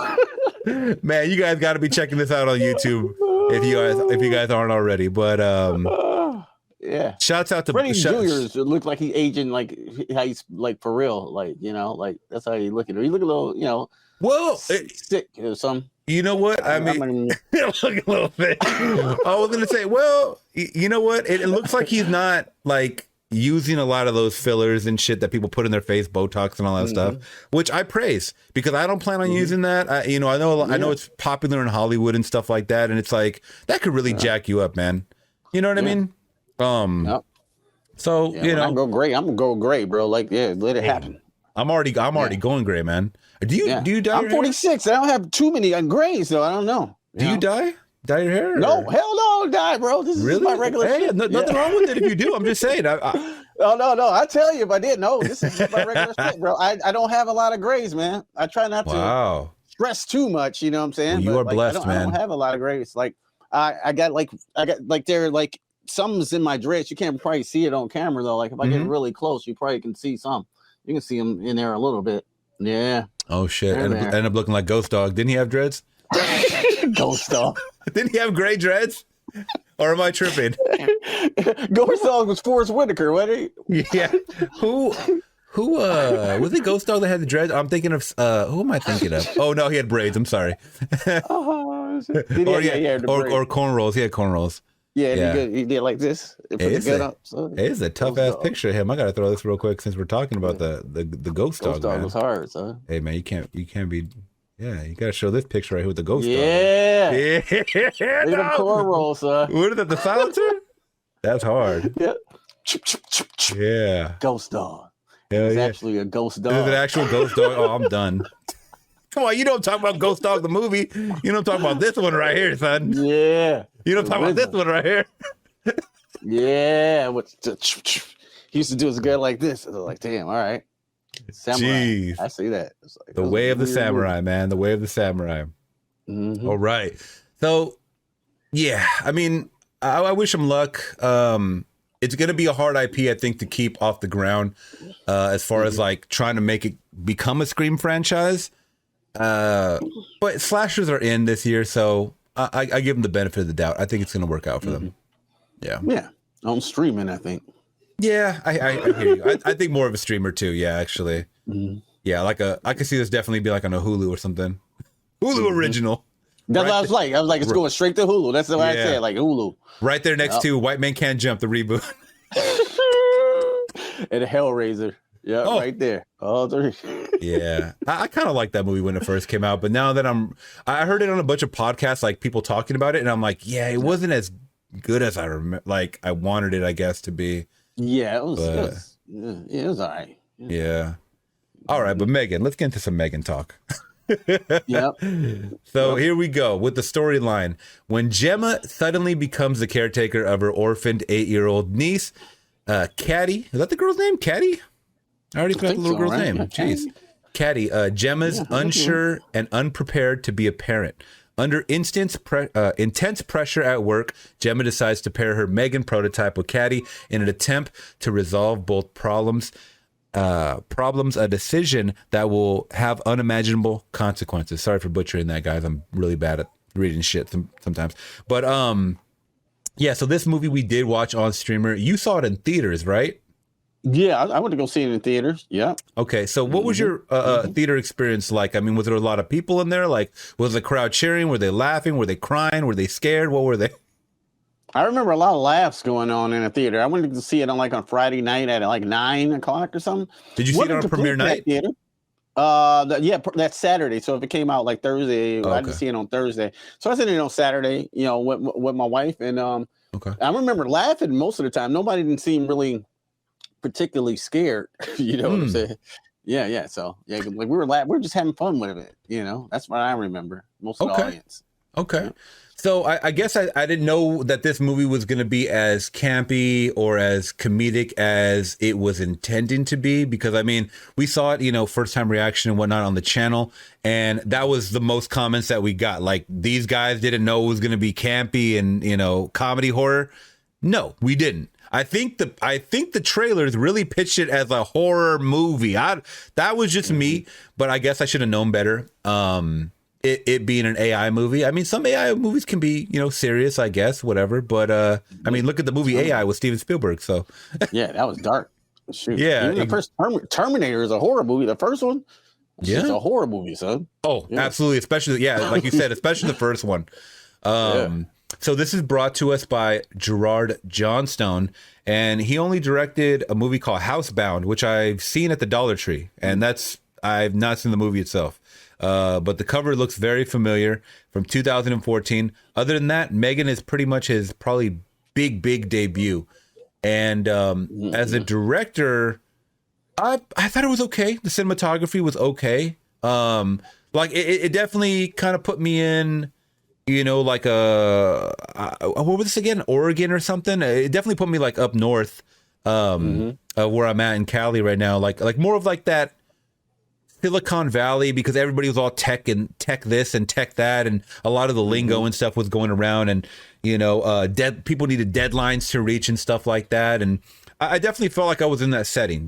man, you guys got to be checking this out on YouTube if you guys aren't already. But yeah. Shouts out to Freddie Jr. It looked like he's aging, like how he's like for real, like like that's how he look at her. He look a little, sick or something. You know what? I mean, look a little bit. I was gonna say, well, you know what? It looks like he's not like using a lot of those fillers and shit that people put in their face, Botox and all that stuff, which I praise because I don't plan on using that. I know it's popular in Hollywood and stuff like that, and it's like that could really jack you up, man. You know what I mean? So when I go gray, I'm gonna go gray, bro. Like, let it happen. I'm already going gray, man. Do you dye? I'm 46. I don't have too many grays, though. I don't know. Do you dye your hair? No, hell no, I don't dye, bro. This is my regular shit. Nothing wrong with it if you do. I'm just saying. No. I tell you, if I did, no, this is my regular shit, bro. I don't have a lot of grays, man. I try not to stress too much. You know what I'm saying? Well, you are blessed, man. I don't have a lot of grays. Like I got they're like. Some's in my dreads. You can't probably see it on camera though. Like if I get really close, you probably can see some. You can see them in there a little bit. Yeah. Oh shit! End up looking like Ghost Dog. Didn't he have dreads? Ghost Dog. Didn't he have gray dreads? Or am I tripping? Ghost Dog was Forrest Whitaker, wasn't he? Yeah. Who was it? Ghost Dog that had the dreads? I'm thinking of who am I thinking of? Oh no, he had braids. I'm sorry. Or cornrows. He had cornrows. Yeah. He did like this. It's a tough ass picture of him. I gotta throw this real quick since we're talking about the Ghost Dog. Ghost Dog was hard, son. Hey man, you can't be. Yeah, you gotta show this picture right here with the Ghost Dog. Yeah. Look at the cornrows, son. What is that? The silencer? That's hard. Yeah. Yeah. Ghost Dog. It's actually a ghost dog. Is it an actual ghost dog? Oh, I'm done. Come on, you don't talk about Ghost Dog the movie. You don't talk about this one right here, son. Yeah. You don't talk about this one right here. Yeah. He used to do his gut like this. I was like, damn, all right. Samurai. Jeez. I see that. It's like, The way of the samurai, man. The way of the samurai. Mm-hmm. All right. So, yeah, I mean, I wish him luck. It's going to be a hard IP, I think, to keep off the ground as far as like trying to make it become a Scream franchise. But slashers are in this year, so I give them the benefit of the doubt. I think it's going to work out for them. Yeah. Yeah. On streaming, I think. Yeah, I hear you. I think more of a streamer too. Yeah, actually. Yeah, I could see this definitely be like on a Hulu or something. Hulu original. That's what I was like. I was like, it's going straight to Hulu. That's what I Yeah. said, like Hulu. Right there next to White Man Can't Jump, the reboot. And Hellraiser. Yeah, right there. All three. Yeah, I kind of liked that movie when it first came out, but now that I heard it on a bunch of podcasts, like people talking about it, and I'm like, yeah, it wasn't as good as I remember. Like I wanted it, I guess, to be. Yeah, it was all right. Yeah. All right, but Megan, let's get into some Megan talk. Yep. So here we go with the storyline. When Gemma suddenly becomes the caretaker of her orphaned 8-year-old niece, Caddy. Is that the girl's name? Caddy? I already forgot the little girl's name. Yeah, Jeez. Caddy. Gemma's unsure and unprepared to be a parent. Under intense pressure at work, Gemma decides to pair her Megan prototype with Caddy in an attempt to resolve both problems, a decision that will have unimaginable consequences. Sorry for butchering that, guys. I'm really bad at reading shit sometimes. But yeah, so this movie we did watch on streamer. You saw it in theaters, right? Yeah, I went to go see it in theaters. Yeah. Okay, so what was your theater experience like? I mean, was there a lot of people in there? Like, was the crowd cheering? Were they laughing? Were they crying? Were they scared? What were they? I remember a lot of laughs going on in a theater. I went to see it on Friday night at like 9 o'clock or something. Did you see it on a premiere night? Theater. That's Saturday. So if it came out like Thursday, I didn't see it on Thursday. So I seen it on Saturday, with my wife, and I remember laughing most of the time. Nobody didn't seem really particularly scared. You know what I'm saying? Yeah. So like we were just having fun with it. That's what I remember. Most of the audience. Okay. Yeah. So I guess I didn't know that this movie was going to be as campy or as comedic as it was intending to be, because I mean, we saw it, first time reaction and whatnot on the channel. And that was the most comments that we got. Like, these guys didn't know it was going to be campy and, comedy horror. No, we didn't. I think the trailers really pitched it as a horror movie. That was just me, but I guess I should have known better. It being an AI movie. I mean, some AI movies can be, serious, I guess, whatever. But I mean, look at the movie AI with Steven Spielberg. So yeah, that was dark. Shoot. Yeah, even the first Terminator is a horror movie. The first one, it's a horror movie, son. Oh, yeah. Absolutely, especially like you said, especially the first one. So this is brought to us by Gerard Johnstone, and he only directed a movie called Housebound, which I've seen at the Dollar Tree, and I've not seen the movie itself. But the cover looks very familiar, from 2014. Other than that, M3GAN is pretty much his probably big debut. And as a director, I thought it was okay. The cinematography was okay. Like it definitely kind of put me in, like what was this again? Oregon or something. It definitely put me like up north, where I'm at in Cali right now. Like more of like that Silicon Valley, because everybody was all tech and tech this and tech that, and a lot of the lingo and stuff was going around, and people needed deadlines to reach and stuff like that, and I definitely felt like I was in that setting,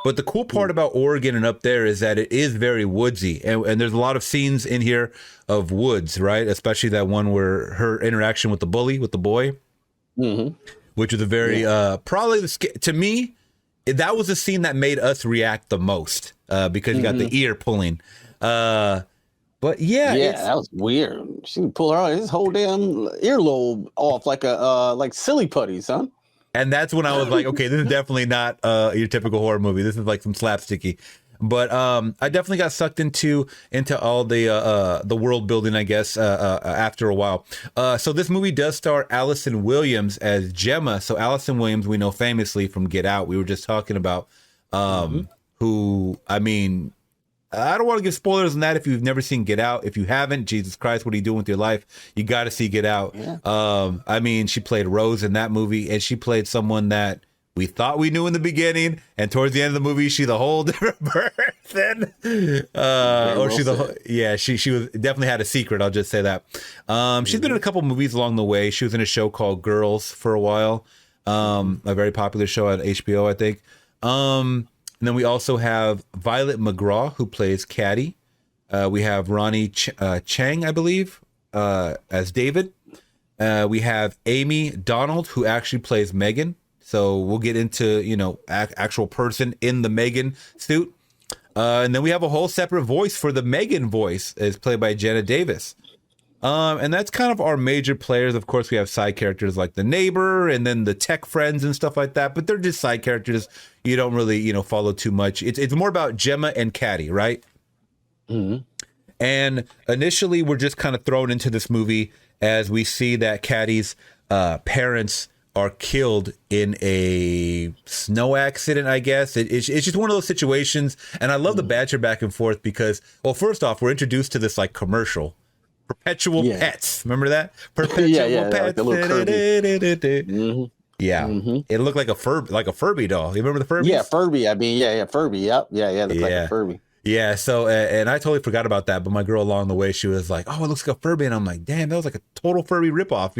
But the cool part about Oregon and up there is that it is very woodsy, and there's a lot of scenes in here of woods, right? Especially that one where her interaction with the boy, which was a very probably to me, that was the scene that made us react the most, because you got the ear pulling. But yeah, that was weird. She would pull his whole damn earlobe off like silly putty, son. And that's when I was like, okay, this is definitely not your typical horror movie. This is like some slapsticky. But I definitely got sucked into all the world building, I guess, after a while. So this movie does star Allison Williams as Gemma. So Allison Williams, we know famously from Get Out. We were just talking about who, I mean, I don't want to give spoilers on that if you've never seen Get Out. If you haven't, Jesus Christ, what are you doing with your life? You got to see Get Out. Yeah. I mean, she played Rose in that movie, and she played someone that we thought we knew in the beginning, and towards the end of the movie, she's a whole different person. She was definitely had a secret. I'll just say that. She's been in a couple movies along the way. She was in a show called Girls for a while, a very popular show at HBO, I think. And then we also have Violet McGraw, who plays Caddy. We have Ronnie Chang, I believe, as David. We have Amy Donald, who actually plays Megan. So we'll get into, actual person in the Megan suit. And then we have a whole separate voice for the Megan voice, is played by Jenna Davis. And that's kind of our major players. Of course, we have side characters like the neighbor and then the tech friends and stuff like that. But they're just side characters. You don't really, follow too much. It's more about Gemma and Caddy, right? Mm-hmm. And initially, we're just kind of thrown into this movie as we see that Caddy's parents are killed in a snow accident, I guess. It's just one of those situations. And I love the banter back and forth because, well, first off, we're introduced to this like commercial, Perpetual Pets. Remember that? Perpetual Pets. Like the little Kirby. Yeah. Mm-hmm. It looked like a Furby doll. You remember the Furbies? Yeah, Furby. I mean, Furby. Yep. Yeah. It looked like a Furby. Yeah, so, and I totally forgot about that, but my girl along the way, she was like, oh, it looks like a Furby, and I'm like, damn, that was like a total Furby ripoff,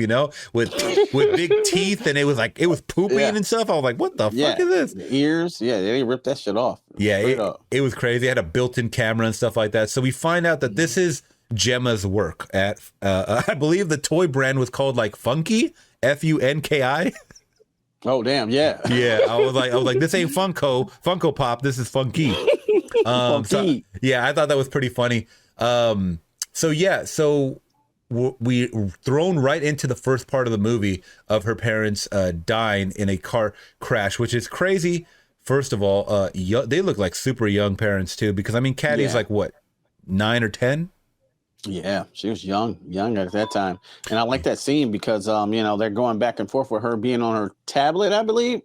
with big teeth, and it was pooping and stuff. I was like, what the fuck is this? The ears, they ripped that shit off. Yeah, it was crazy. It had a built-in camera and stuff like that. So we find out that this is Gemma's work at, I believe the toy brand was called like Funky, Funki. Oh, damn, yeah. Yeah, I was like, this ain't Funko Pop, this is Funky. So, yeah, I thought that was pretty funny. So we thrown right into the first part of the movie of her parents dying in a car crash, which is crazy. First of all, they look like super young parents too, because I mean, Caddy's like what, 9 or 10? Yeah, she was young at that time. And I like that scene because they're going back and forth with her being on her tablet, I believe.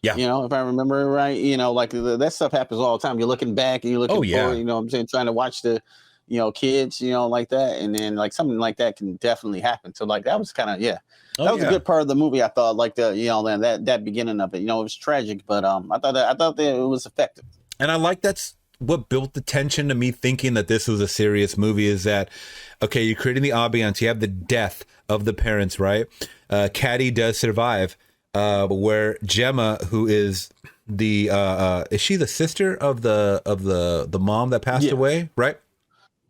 Yeah. If I remember right, like that stuff happens all the time. You're looking back and you're looking forward, what I'm saying, trying to watch the, kids, like that. And then like something like that can definitely happen. So like that was kind of, that was a good part of the movie. I thought like that beginning of it, it was tragic, but I thought that it was effective. And I like that's what built the tension to me thinking that this was a serious movie is that, okay, you're creating the ambiance. You have the death of the parents, right? Caddy does survive. Where Gemma, who is the is she the sister of the mom that passed away, right?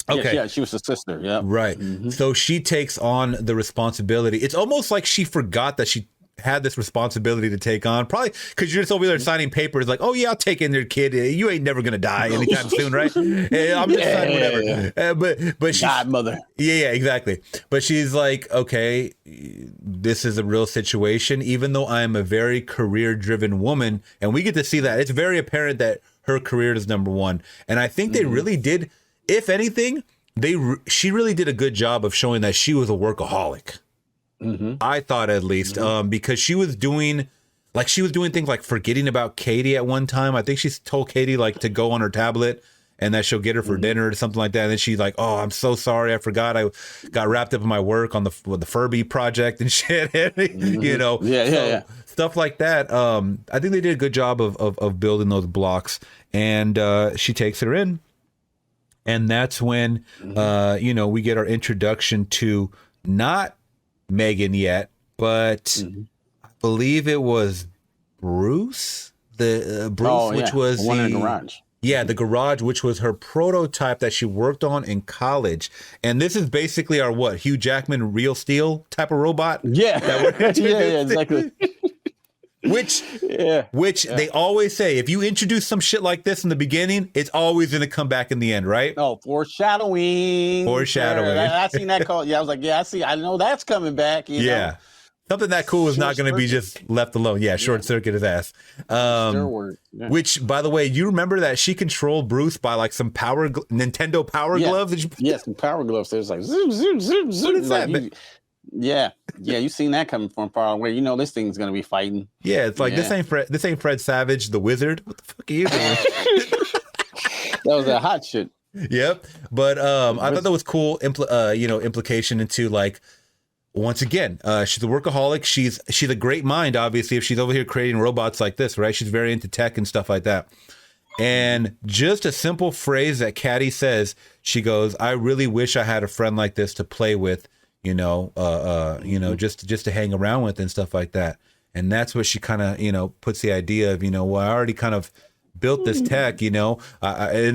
Okay. Yeah, she was the sister. Yeah. Right. Mm-hmm. So she takes on the responsibility. It's almost like she forgot that she had this responsibility to take on, probably because you're just over there signing papers like, oh yeah, I'll take in your kid, you ain't never gonna die anytime soon, right? I'm just signing whatever. But she's godmother. Yeah, exactly. But she's like, okay, this is a real situation, even though I'm a very career driven woman, and we get to see that it's very apparent that her career is number one. And I think they really did, if anything, she really did a good job of showing that she was a workaholic. Mm-hmm. I thought at least, because she was doing things like forgetting about Katie at one time. I think she told Katie like to go on her tablet and that she'll get her for dinner or something like that. And then she's like, oh, I'm so sorry. I forgot. I got wrapped up in my work on the Furby project and shit, stuff like that. I think they did a good job of building those blocks, and she takes her in. And that's when, we get our introduction to not Megan yet, but I believe it was Bruce, which was the one in the garage. Yeah, the garage, which was her prototype that she worked on in college. And this is basically our Hugh Jackman Real Steel type of robot. Yeah, exactly. Which they always say, if you introduce some shit like this in the beginning, it's always going to come back in the end, right? Oh, foreshadowing. I seen that call. Yeah, I was like, I know that's coming back. You know? Something that cool is not going to be just left alone. Yeah, short circuit his ass. Which, by the way, you remember that she controlled Bruce by like some Nintendo Power Gloves? Some Power Gloves. There's like zoom, zoom, zoom, zoom. What is that? Yeah, you seen that coming from far away. This thing's gonna be fighting. Yeah, it's like this ain't Fred Savage, the Wizard. What the fuck are you doing? That was a hot shit. Yep, but I thought that was cool. Implication into like once again, she's a workaholic. She's a great mind, obviously, if she's over here creating robots like this, right? She's very into tech and stuff like that. And just a simple phrase that Caddy says, she goes, "I really wish I had a friend like this to play with, just to hang around with and stuff like that." And that's what she kind of, puts the idea of, well, I already kind of built this tech, and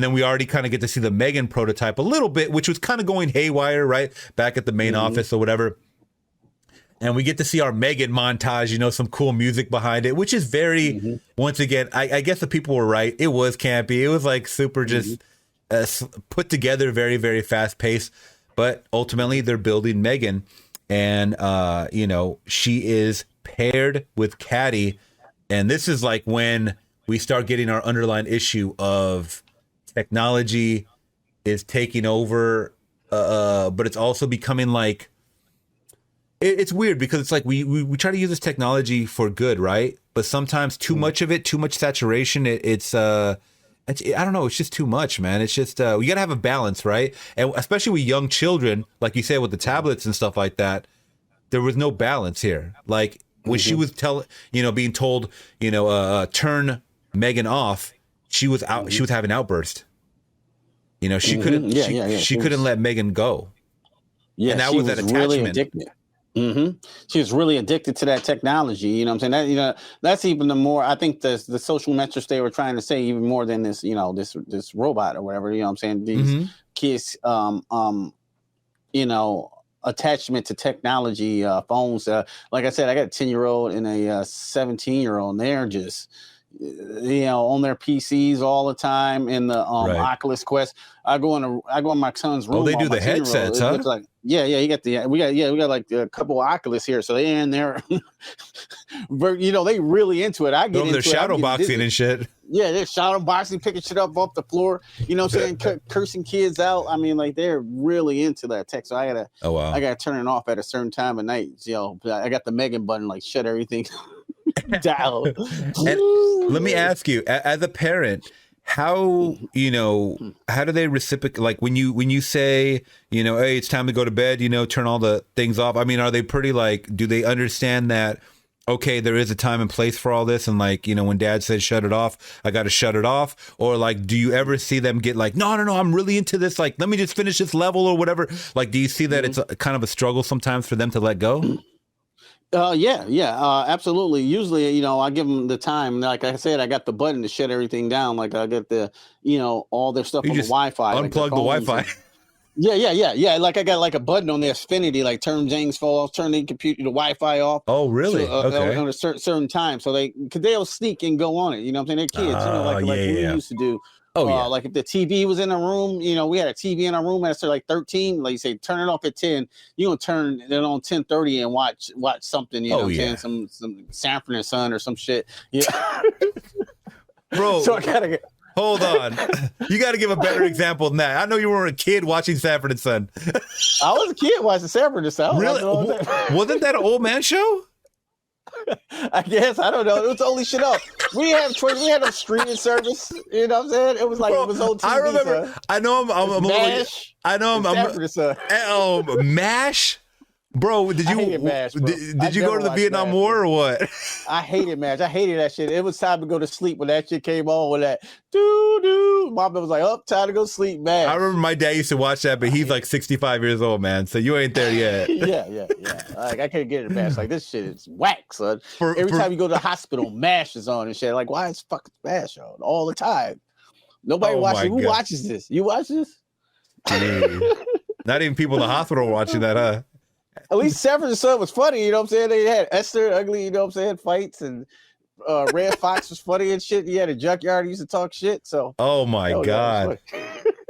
then we already kind of get to see the M3GAN prototype a little bit, which was kind of going haywire, right? Back at the main office or whatever. And we get to see our M3GAN montage, some cool music behind it, which is very, once again, I guess the people were right. It was campy. It was like super just put together, very, very fast paced. But ultimately, they're building M3GAN. And, she is paired with Caddy. And this is like when we start getting our underlying issue of technology is taking over, but it's also becoming like, it's weird because it's like we try to use this technology for good, right? But sometimes too much of it, too much saturation, it's I don't know, it's just too much, man. It's just we gotta have a balance, right? And especially with young children, like you said, with the tablets and stuff like that, there was no balance here. Like when she was being told, turn M3GAN off, she was out. She was having outburst. She couldn't. She couldn't let M3GAN go. Yeah, and that was that attachment. Really addicted. She was really addicted to that technology. You know what I'm saying? That, that's even the more, I think the social metrics they were trying to say, even more than this, this robot or whatever, you know what I'm saying? These kids, attachment to technology, phones. Like I said, I got a 10-year-old and a 17-year-old, and they're just, on their PCs all the time in the Oculus Quest. I go in my son's room. Oh, they do the headsets, huh? Like, we got like a couple of Oculus here, so they're in there. But they really into it. I get into their shadow boxing and shit. Yeah, they're shadow boxing, picking shit up off the floor. You know what I'm saying? Cursing kids out. I mean, like they're really into that tech. So I gotta turn it off at a certain time of night. I got the M3GAN button, like shut everything down. And let me ask you, as a parent, how do they reciprocate? Like when you say, hey, it's time to go to bed, turn all the things off. I mean, are they pretty do they understand that, okay, there is a time and place for all this, and when dad says shut it off, I got to shut it off? Or do you ever see them get no, I'm really into this, let me just finish this level or whatever? Do you see that it's a kind of a struggle sometimes for them to let go? Absolutely. Usually, I give them the time. Like I said, I got the button to shut everything down. Like I got the, all their stuff on the Wi-Fi. Unplug the Wi-Fi. Yeah. Like I got a button on the Xfinity, turn James fall off, turn the computer, the Wi-Fi off. Oh, really? Okay. On a certain time, so they'll sneak and go on it. You know what I'm saying? They're kids. Like we used to do. Like if the TV was in a room, we had a TV in our room after 13. Like you say, turn it off at 10. You gonna turn it on 10:30 and watch something. You know what I'm saying? Some Sanford and Son or some shit. Yeah, bro. So I gotta get. Hold on, you got to give a better example than that. I know you were a kid watching Sanford and Son. I was a kid watching Sanford and Son. Really? Wasn't that an old man show? I guess, I don't know. It was only shit up. We had a streaming service. You know what I'm saying? It was it was on TV. I remember. Son. I know I'm MASH. I know I'm MASH. Bro, did you MASH, bro. Did you go to the Vietnam War or what? I hated MASH. I hated that shit. It was time to go to sleep when that shit came on with that doo. Mom was like, time to go sleep, MASH. I remember my dad used to watch that, but he's 65 years old, man. So you ain't there yet. Yeah. I can't get it, MASH. This shit is whack, son. Every time you go to the hospital, MASH is on and shit. Why is fucking MASH on all the time? Nobody watches. Who watches this? You watch this? Not even people in the hospital are watching that, huh? At least Sanford and Son was funny, you know what I'm saying? They had Esther, ugly, you know what I'm saying, fights, and Red Fox was funny and shit. He had a junkyard, he used to talk shit. So oh my God.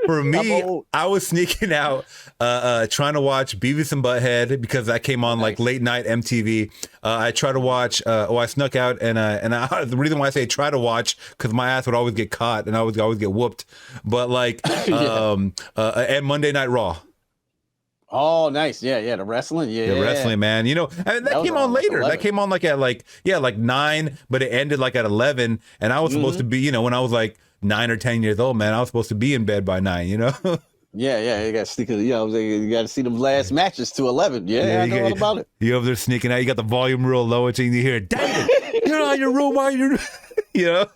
For me, I was sneaking out trying to watch Beavis and Butthead because that came on late night MTV. I tried to watch I snuck out and the reason why I say try to watch, because my ass would always get caught and I would always get whooped. But and Monday Night Raw. Oh, nice. Yeah, the wrestling. The wrestling, man. And that came on later. 11. That came on at 9, but it ended at 11. And I was supposed to be, when I was 9 or 10 years old, man, I was supposed to be in bed by 9, Yeah, you got to sneak. You got to see them last matches to 11. Yeah, I know all about it. You over there sneaking out. You got the volume real low until you hear, "David, you're not in your room. Why you?" You know.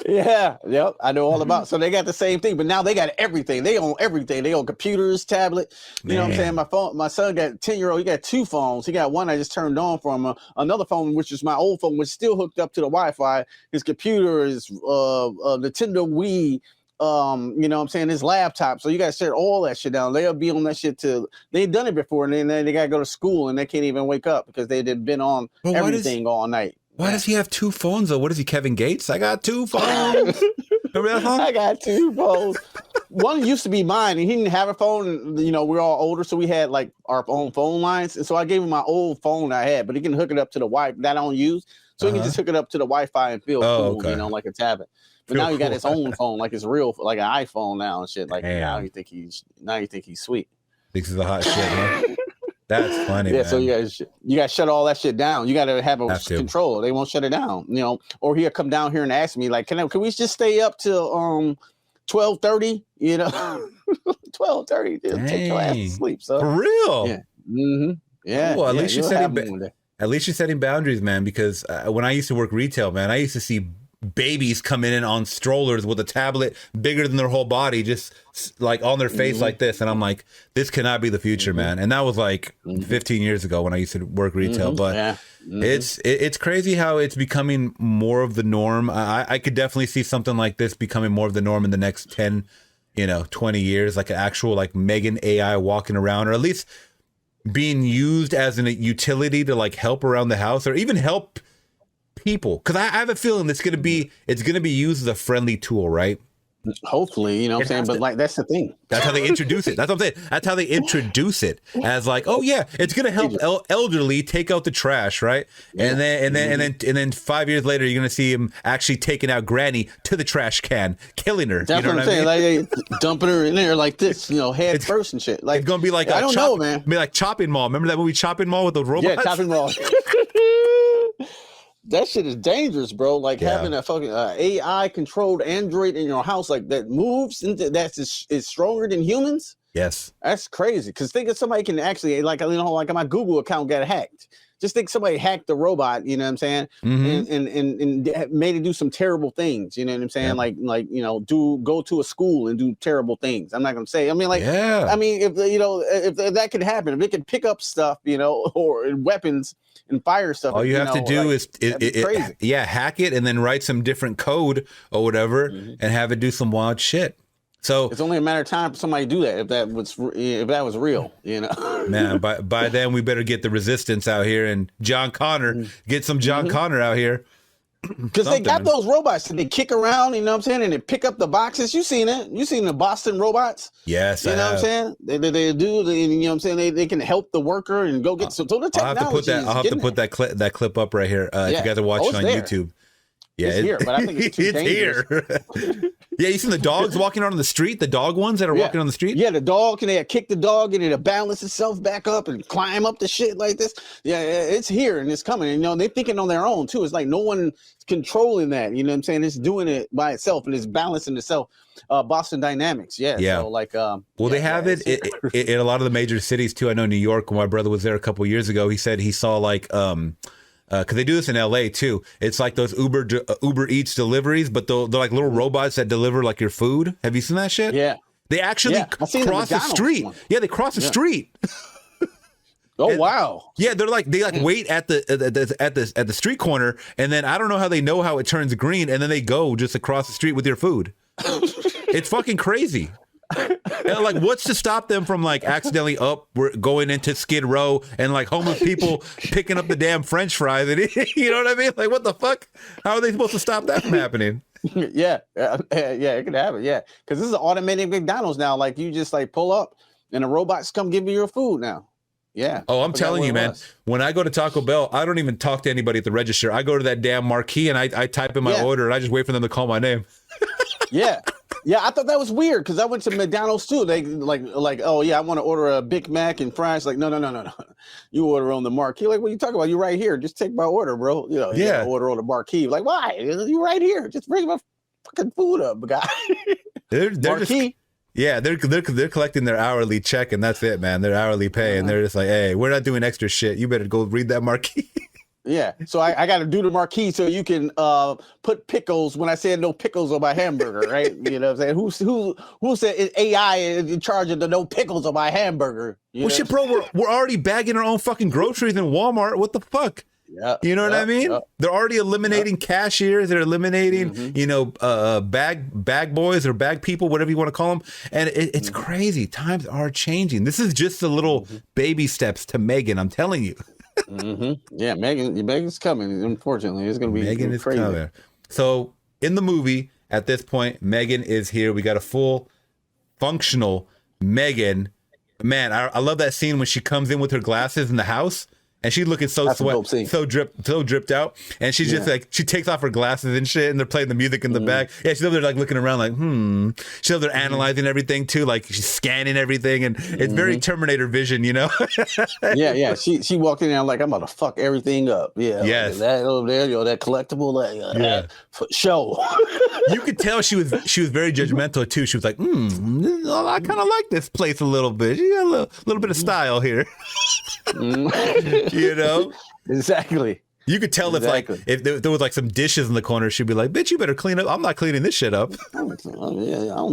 Yeah, yep, I know all about it. So they got the same thing, but now they got everything. They own everything. They own computers, tablet. You know what I'm saying? My son got 10-year-old. He got 2 phones. He got one I just turned on from another phone, which is my old phone, which is still hooked up to the Wi-Fi. His computer is Nintendo Wii. You know what I'm saying? His laptop. So you got to shut all that shit down. They'll be on that shit till they've done it before, and then they got to go to school and they can't even wake up because they've been on everything all night. Why does he have 2 phones though? What is he, Kevin Gates? I got 2 phones. Remember that song? I got 2 phones. One used to be mine, and he didn't have a phone. And, you know, we're all older, so we had like our own phone lines. And so I gave him my old phone I had, but he can hook it up to the Wi-Fi that I don't use. So he can just hook it up to the Wi-Fi and feel cool, okay. You know, like a tablet. But now he got his own phone, like it's real, like an iPhone now and shit. Like now you think he's sweet. Thinks he's a hot shit, man. That's funny. Yeah, man. so you got to shut all that shit down. You got to have a control. They won't shut it down, you know. Or he'll come down here and ask me, like, can we just stay up till 12:30? You know, 12:30. Take your ass to sleep. So for real. Yeah. Mm-hmm. Yeah. Well, at least you're setting boundaries, man. Because when I used to work retail, man, I used to see babies coming in on strollers with a tablet bigger than their whole body, just like on their face like this, and I'm like, this cannot be the future, man. And that was like 15 years ago when I used to work retail. But it's crazy how it's becoming more of the norm. I could definitely see something like this becoming more of the norm in the next 10, 20 years, like an actual like M3GAN AI walking around, or at least being used as a utility to like help around the house or even help people, because I have a feeling it's gonna be used as a friendly tool, right? Hopefully, you know what I'm saying, but like that's the thing. That's how they introduce it. That's what I'm saying. That's how they introduce it, as like, oh yeah, it's gonna help elderly take out the trash, right? And then 5 years later, you're gonna see him actually taking out Granny to the trash can, killing her. That's what I'm saying. Like they dumping her in there like this, head first and shit. Like it's gonna be like I don't know, man. Be like Chopping Mall. Remember that movie Chopping Mall with the robots? Yeah, Chopping Mall. That shit is dangerous, bro. Like having a fucking AI controlled android in your house, like that moves into is stronger than humans. Yes, that's crazy. Because think of somebody can actually like my Google account got hacked. Just think somebody hacked the robot. You know what I'm saying? And made it do some terrible things. You know what I'm saying? Yeah. Go to a school and do terrible things. I'm not gonna say. I mean, if if that could happen, if it could pick up stuff, or weapons. And fire stuff. All you have to do is hack it and then write some different code or whatever and have it do some wild shit. So it's only a matter of time for somebody to do that if that was real, Man, by then we better get the resistance out here and John Connor, get some John Connor out here. Because they got those robots that they kick around, you know what I'm saying, and they pick up the boxes. You seen it? You seen the Boston robots? Yes, you know what I'm saying. They do. You know what I'm saying. They can help the worker and go get some. So the technology. I'll have to put that clip up right here. If you guys are watching on YouTube. Yeah, it's here, but I think it's too dangerous. Here. Yeah, you seen the dogs walking on the street? The dog ones that are walking on the street? Yeah, the dog, and they kick the dog and it'll balance itself back up and climb up the shit like this. Yeah, it's here and it's coming. And, they're thinking on their own too. It's like no one's controlling that. You know what I'm saying? It's doing it by itself and it's balancing itself. Boston Dynamics. Yeah. So like, they have it in a lot of the major cities too. I know New York, when my brother was there a couple years ago, he said he saw like, because they do this in LA too. It's like those Uber Eats deliveries, but they're like little robots that deliver like your food. Have you seen that shit? Yeah. They actually cross the street. Yeah, they cross the street. Oh wow! Yeah, they wait at the street corner, and then I don't know how it turns green, and then they go just across the street with your food. It's fucking crazy. And like, what's to stop them from like accidentally going into Skid Row and like homeless people picking up the damn French fries? And you know what I mean? Like, what the fuck? How are they supposed to stop that from happening? Yeah, it could happen. Yeah, because this is an automated McDonald's now. Like, you just like pull up, and the robots come give you your food now. Yeah. Oh, I'm telling you, man. When I go to Taco Bell, I don't even talk to anybody at the register. I go to that damn marquee and I type in my order and I just wait for them to call my name. Yeah. I thought that was weird because I went to McDonald's too. They like, oh yeah, I want to order a Big Mac and fries. Like, no. You order on the marquee. Like, what are you talking about? You right here. Just take my order, bro. You gotta order on the marquee. Like, why? You right here. Just bring my fucking food up, guy. They're Yeah, they're collecting their hourly check, and that's it, man. Their hourly pay, and they're just like, hey, we're not doing extra shit. You better go read that marquee. Yeah, so I got to do the marquee so you can put pickles when I said no pickles on my hamburger, right? You know what I'm saying? Who said AI is in charge of the no pickles on my hamburger? Well, shit, bro, we're already bagging our own fucking groceries in Walmart. What the fuck? Yeah, you know what I mean? They're already eliminating cashiers. They're eliminating, bag boys or bag people, whatever you want to call them. And it's crazy. Times are changing. This is just the little baby steps to M3GAN. I'm telling you. Yeah, M3GAN's coming. Unfortunately, it's going to be M3GAN is crazy. coming. So in the movie, at this point, M3GAN is here. We got a full functional M3GAN. Man, I love that scene when she comes in with her glasses in the house. And she's looking so so dripped out. And she's just like, she takes off her glasses and shit, and they're playing the music in the back. Yeah, she's over there like looking around like, She's over there analyzing everything too, like she's scanning everything, and it's very Terminator vision, you know? yeah. She walked in there like, I'm about to fuck everything up. Yeah. Yes. That over there, that collectible, for show. You could tell she was very judgmental too. She was like, I kind of like this place a little bit. She got a little bit of style here. You know? Exactly. You could tell if there was like some dishes in the corner, she'd be like, bitch, you better clean up. I'm not cleaning this shit up. I don't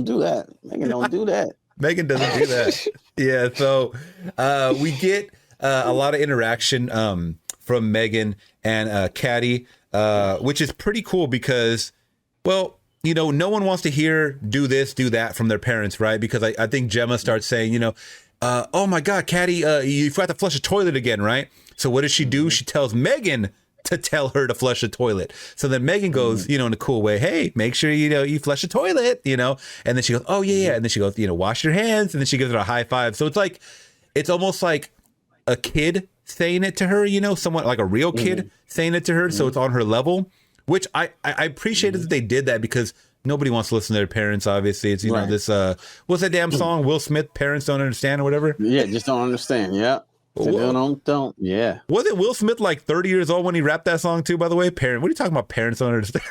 do that. M3GAN don't do that. M3GAN doesn't do that. Yeah, so we get a lot of interaction from M3GAN and Caddy, which is pretty cool because, well, you know, no one wants to hear do this, do that from their parents, right? Because I think Gemma starts saying, oh my God, Caddy, you forgot to flush a toilet again, right? So what does she do? She tells M3GAN to tell her to flush a toilet. So then M3GAN goes, in a cool way, hey, make sure, you flush a toilet, And then she goes, oh yeah. And then she goes, wash your hands. And then she gives her a high five. So it's almost like a kid saying it to her, somewhat like a real kid saying it to her. So it's on her level, which I appreciated that they did that because nobody wants to listen to their parents, obviously. It's, this, what's that damn song? Will Smith, Parents Don't Understand or whatever? Yeah, just don't understand. Yeah. Don't. Yeah. Wasn't Will Smith like 30 years old when he rapped that song too, by the way? What are you talking about? Parents Don't Understand?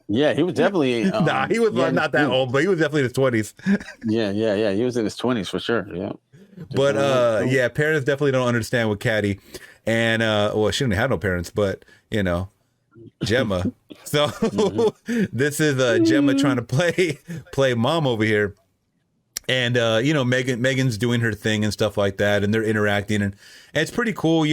Yeah, he was definitely. Nah, he was not that old, but he was definitely in his 20s. Yeah. He was in his 20s for sure. Yeah. But parents definitely don't understand with Caddy. And, she didn't have no parents, but, Gemma. So this is Gemma trying to play mom over here. And M3GAN's doing her thing and stuff like that, and they're interacting, and it's pretty cool. We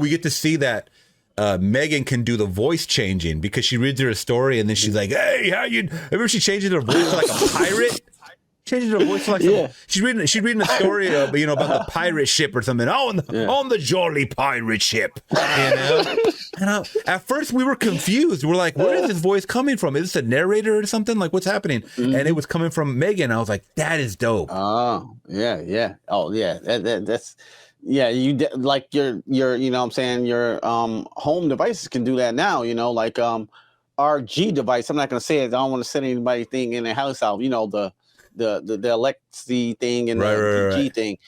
get to see that M3GAN can do the voice changing because she reads her a story, and then she's like, "Hey, how you?" Remember she changes her voice to like a pirate. Changes her voice to like she's reading a story about the pirate ship or something. On the jolly pirate ship, And at first we were confused. We're like, where is this voice coming from? Is this a narrator or something? Like, what's happening? And it was coming from M3GAN. I was like, that is dope. Oh yeah. Oh yeah. That's like your what I'm saying, your home devices can do that now. Like our G device. I'm not gonna say it. I don't want to send anybody thing in their house out. The Alexi thing and the G thing.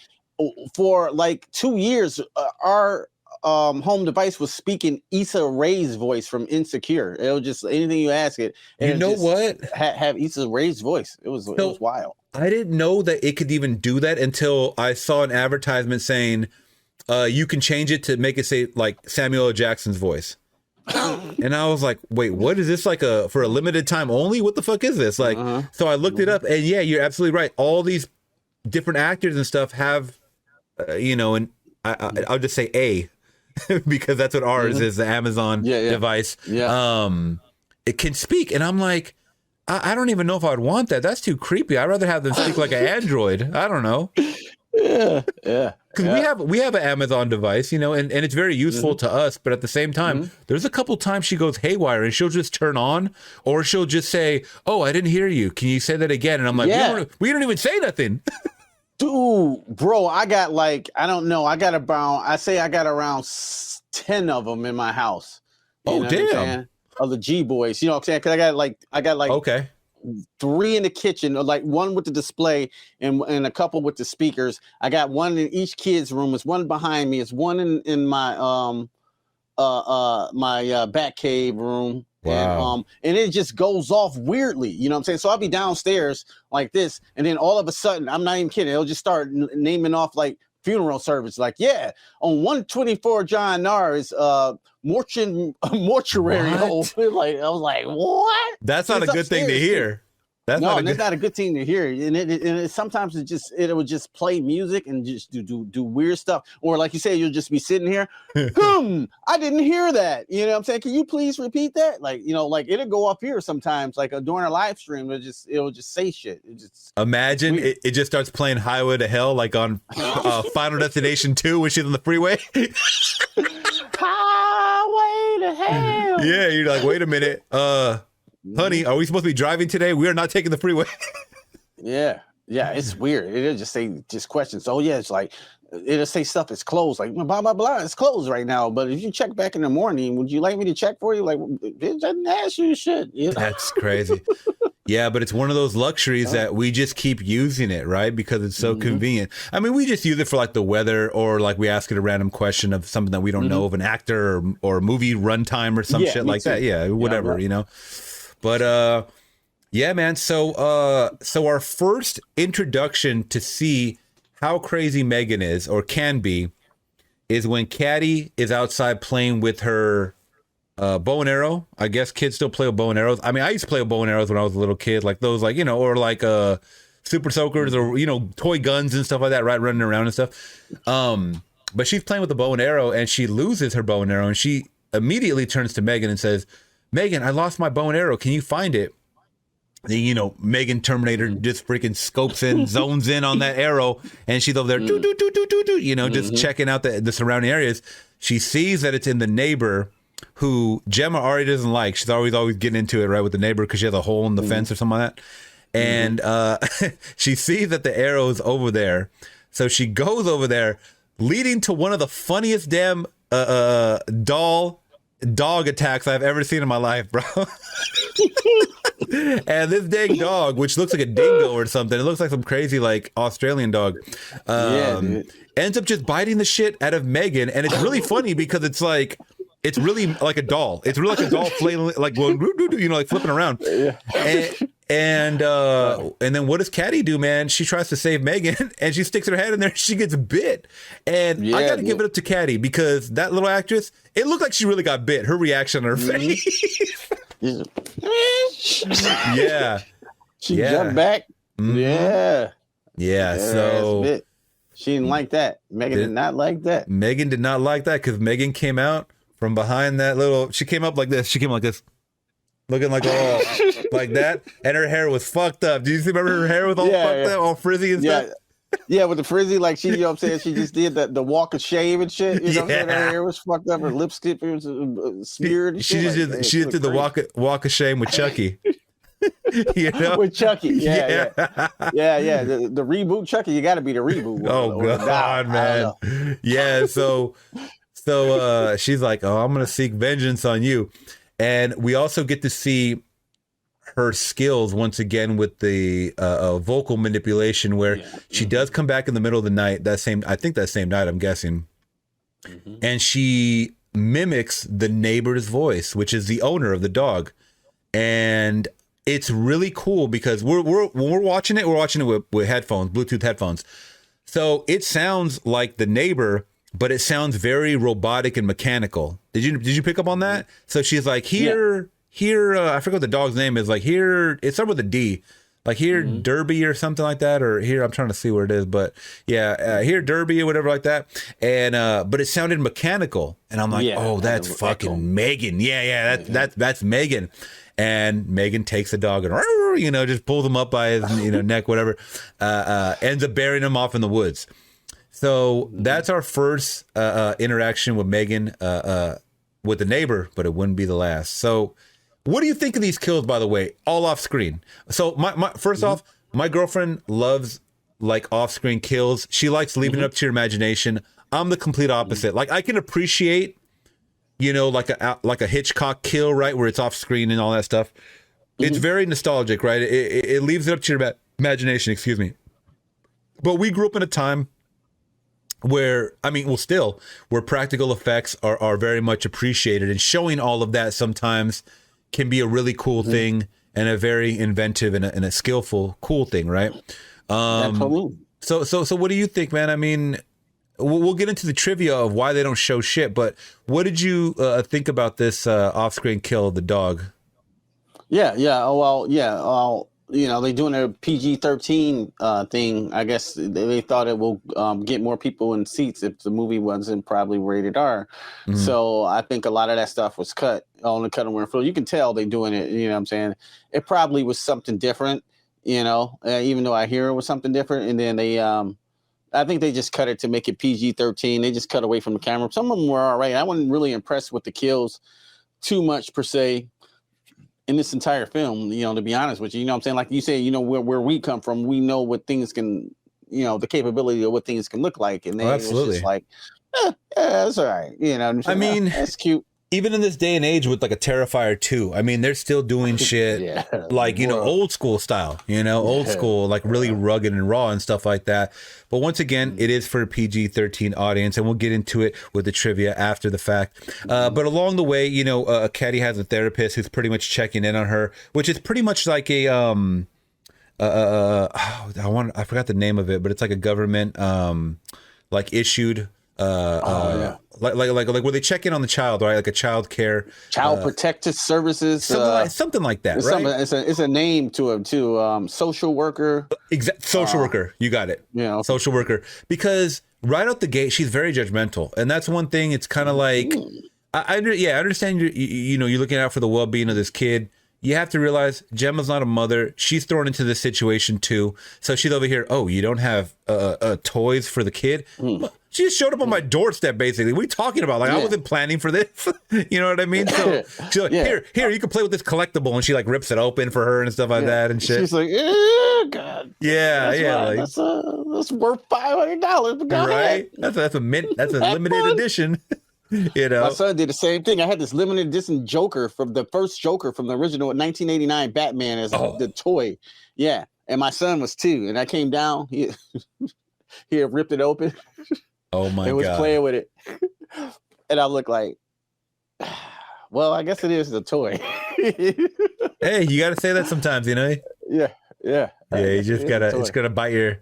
For like 2 years, our home device was speaking Issa Rae's voice from Insecure. It was just anything you ask it. And have Issa Rae's voice. It was wild. I didn't know that it could even do that until I saw an advertisement saying you can change it to make it say like Samuel L. Jackson's voice. And I was like, wait, what is this, like for a limited time only? What the fuck is this? Like, so I looked it up, and yeah, you're absolutely right. All these different actors and stuff have, and I'll just say A because that's what ours is, the Amazon device. Yeah. It can speak, and I'm like, I don't even know if I would want that. That's too creepy. I'd rather have them speak like an android. I don't know. Yeah. Because we have an Amazon device, and it's very useful to us. But at the same time, there's a couple times she goes haywire and she'll just turn on, or she'll just say, "Oh, I didn't hear you. Can you say that again?" And I'm like, we don't even say nothing. Dude, bro, I got like, I don't know. I got around 10 of them in my house. Oh, damn. Of the G boys, you know what I'm saying? Because I got like okay. 3 in the kitchen, like 1 with the display and a couple with the speakers. I got 1 in each kid's room. It's 1 behind me. It's 1 in my my bat cave room. Wow. And it just goes off weirdly, you know what I'm saying? So I'll be downstairs like this, and then all of a sudden, I'm not even kidding, it'll just start naming off like funeral service, like, yeah, on 124 John Nars, mortuary home. Like, I was like, what? That's not a good thing to hear. That's not a good thing to hear. And it sometimes it would just play music and just do weird stuff. Or like you say, you'll just be sitting here, I didn't hear that. You know what I'm saying? Can you please repeat that? Like, you know, like it'll go up here sometimes, like during a live stream, it'll just say shit. Imagine it just starts playing Highway to Hell, like on Final Destination 2 when she's on the freeway. Highway to Hell. Yeah, you're like, wait a minute. Honey, are we supposed to be driving today? We are not taking the freeway. Yeah, it's weird. It'll just say questions. Oh yeah, it's like it'll say stuff is closed. Like blah blah blah, it's closed right now. But if you check back in the morning, would you like me to check for you? Like, bitch, I didn't ask you shit. You know? That's crazy. Yeah, but it's one of those luxuries that we just keep using it, right? Because it's so convenient. I mean, we just use it for like the weather, or like we ask it a random question of something that we don't know of an actor or a movie runtime or some shit like that. Yeah, whatever, right. You know. But yeah, man. So our first introduction to see how crazy M3GAN is or can be is when Caddy is outside playing with her bow and arrow. I guess kids still play with bow and arrows. I mean, I used to play with bow and arrows when I was a little kid, like those, like, you know, or like super soakers or, you know, toy guns and stuff like that, right? Running around and stuff. But she's playing with the bow and arrow and she loses her bow and arrow and she immediately turns to M3GAN and says, M3GAN, I lost my bow and arrow. Can you find it? Then, you know, M3GAN Terminator just freaking scopes in, zones in on that arrow, and she's over there, you know, just checking out the surrounding areas. She sees that it's in the neighbor who Gemma already doesn't like. She's always getting into it, right, with the neighbor because she has a hole in the fence or something like that. And she sees that the arrow is over there. So she goes over there, leading to one of the funniest damn dog attacks I've ever seen in my life, bro. And this dang dog, which looks like a dingo or something, it looks like some crazy like Australian dog, ends up just biting the shit out of M3GAN. And it's really funny because it's really like a doll. It's really like a doll flailing, like, you know, like flipping around. And then what does Caddy do, man? She tries to save M3GAN and she sticks her head in there and she gets bit. And I gotta give it up to Caddy because that little actress, it looked like she really got bit. Her reaction on her face. Yeah. She jumped back. Yeah. So she didn't like that. M3GAN did not like that. M3GAN did not like that because M3GAN came out from behind that little, she came up like this. She came like this. Looking like all like that, and her hair was fucked up. Do you remember her hair was all fucked up, all frizzy and stuff? Yeah, with the frizzy, like she, you know what I'm saying? She just did the walk of shame and shit. You know what I'm saying? Her hair was fucked up, her lipstick was smeared. And she just did the walk of shame with Chucky. You know? With Chucky, yeah. The reboot Chucky, you got to be the reboot. Oh God, man. Yeah, so she's like, oh, I'm gonna seek vengeance on you. And we also get to see her skills once again with the vocal manipulation, where she does come back in the middle of the night. That same night, I'm guessing, and she mimics the neighbor's voice, which is the owner of the dog, and it's really cool because when we're watching it with headphones, Bluetooth headphones, so it sounds like the neighbor, but it sounds very robotic and mechanical. Did you pick up on that? So she's like, here, I forget what the dog's name is. Like here, it starts with a D. Like here, Derby or something like that. Or here, I'm trying to see where it is. But yeah, here, Derby or whatever like that. And but it sounded mechanical. And I'm like, oh, that's fucking M3GAN. Yeah, that's M3GAN. And M3GAN takes the dog and, you know, just pulls him up by his neck, whatever. Ends up burying him off in the woods. So that's our first interaction with M3GAN with the neighbor, but it wouldn't be the last. So what do you think of these kills, by the way, all off screen? So my first off, my girlfriend loves like off screen kills. She likes leaving it up to your imagination. I'm the complete opposite. Like I can appreciate, you know, like a Hitchcock kill, right, where it's off screen and all that stuff. It's very nostalgic, right? It leaves it up to your imagination. Excuse me. But we grew up in a time where, where practical effects are very much appreciated, and showing all of that sometimes can be a really cool thing and a very inventive and a skillful, cool thing, right? Absolutely. So what do you think, man? I mean, we'll get into the trivia of why they don't show shit, but what did you think about this off-screen kill of the dog? Yeah. Oh, well, yeah. You know, they're doing a PG-13 thing. I guess they thought it will get more people in seats if the movie wasn't probably rated R. Mm-hmm. So I think a lot of that stuff was cut on the cutting room floor. You can tell they're doing it. You know what I'm saying? It probably was something different, you know, even though I hear it was something different. And then they, I think they just cut it to make it PG-13. They just cut away from the camera. Some of them were all right. I wasn't really impressed with the kills too much per se in this entire film, you know, to be honest with you. You know what I'm saying? Like you say, you know, where we come from, we know what things can, you know, the capability of what things can look like. And then it was just like, that's all right. You know, I mean, that's cute. Even in this day and age with like a Terrifier 2, I mean, they're still doing shit like, you know, old school style, you know, old school, like really rugged and raw and stuff like that. But once again, it is for a PG-13 audience, and we'll get into it with the trivia after the fact. But along the way, you know, Caddy has a therapist who's pretty much checking in on her, which is pretty much like a, I forgot the name of it, but it's like a government, like issued, like where they check in on the child, right? Like a child care, child protective services, something like that, right? It's a name to social worker. Social worker, you got it. You know, social worker, because right out the gate, she's very judgmental, and that's one thing. It's kind of like, I understand you know, you're looking out for the well-being of this kid. You have to realize Gemma's not a mother. She's thrown into this situation too. So she's over here. Oh, you don't have toys for the kid? She just showed up on my doorstep, basically. What are you talking about? Like, I wasn't planning for this. You know what I mean? So she's like, here, you can play with this collectible. And she like rips it open for her and stuff like that and shit. She's like, God. That's worth $500. But go ahead. That's a limited edition. You know, my son did the same thing. I had this limited edition Joker from the first Joker from the original 1989 Batman as the toy. Yeah. And my son was 2. And I came down. He had ripped it open. Oh my God. And was playing with it. And I looked like, well, I guess it is the toy. Hey, you got to say that sometimes, you know? Yeah. You just gotta bite your,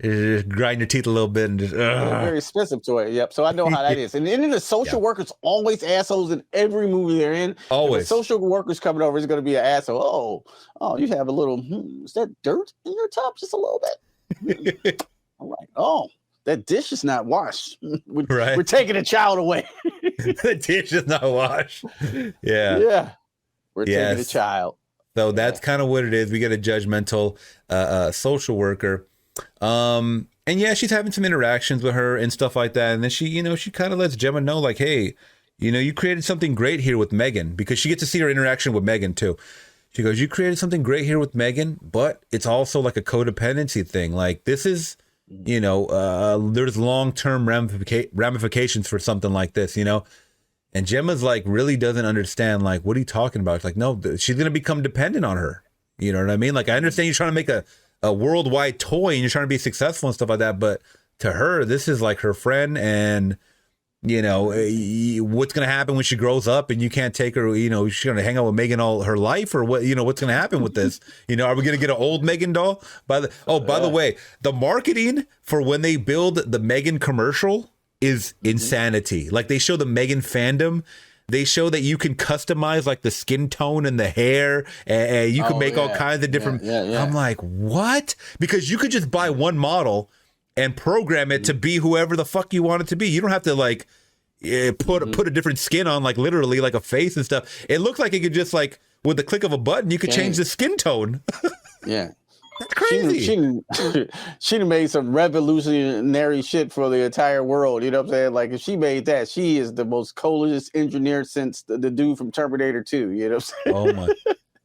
just grind your teeth a little bit and just. Very expensive toy. Yep. So I know how that is. And then the social workers always assholes in every movie they're in. Always. If the social workers coming over is going to be an asshole. Oh, you have a little. Is that dirt in your tub? Just a little bit. I'm like, oh, that dish is not washed. We're taking a child away. The dish is not washed. Yeah. Yeah. We're taking a child. So that's kind of what it is. We get a judgmental social worker. And yeah, she's having some interactions with her and stuff like that. And then she, you know, she kind of lets Gemma know, like, hey, you know, you created something great here with M3GAN, because she gets to see her interaction with M3GAN too. She goes, you created something great here with M3GAN, but it's also like a codependency thing. Like, this is, you know, there's long-term ramifications for something like this, you know? And Gemma's like, really doesn't understand, like, what are you talking about? It's like, no, she's going to become dependent on her. You know what I mean? Like, I understand you're trying to make a worldwide toy and you're trying to be successful and stuff like that, but to her, this is like her friend, and you know what's going to happen when she grows up and you can't take her, you know, she's going to hang out with M3GAN all her life, or what, you know, what's going to happen with this? You know, are we going to get an old M3GAN doll? By the way, the marketing for when they build the M3GAN commercial is insanity. Like, they show the M3GAN fandom. They show that you can customize like the skin tone and the hair, and you can make all kinds of different. I'm like, what? Because you could just buy one model and program it to be whoever the fuck you want it to be. You don't have to like put a different skin on, like literally like a face and stuff. It looks like it could just like with the click of a button, you could change the skin tone. Yeah. That's crazy. She made some revolutionary shit for the entire world. You know what I'm saying? Like, if she made that, she is the most coolest engineer since the dude from Terminator 2. You know what I'm saying? Oh my!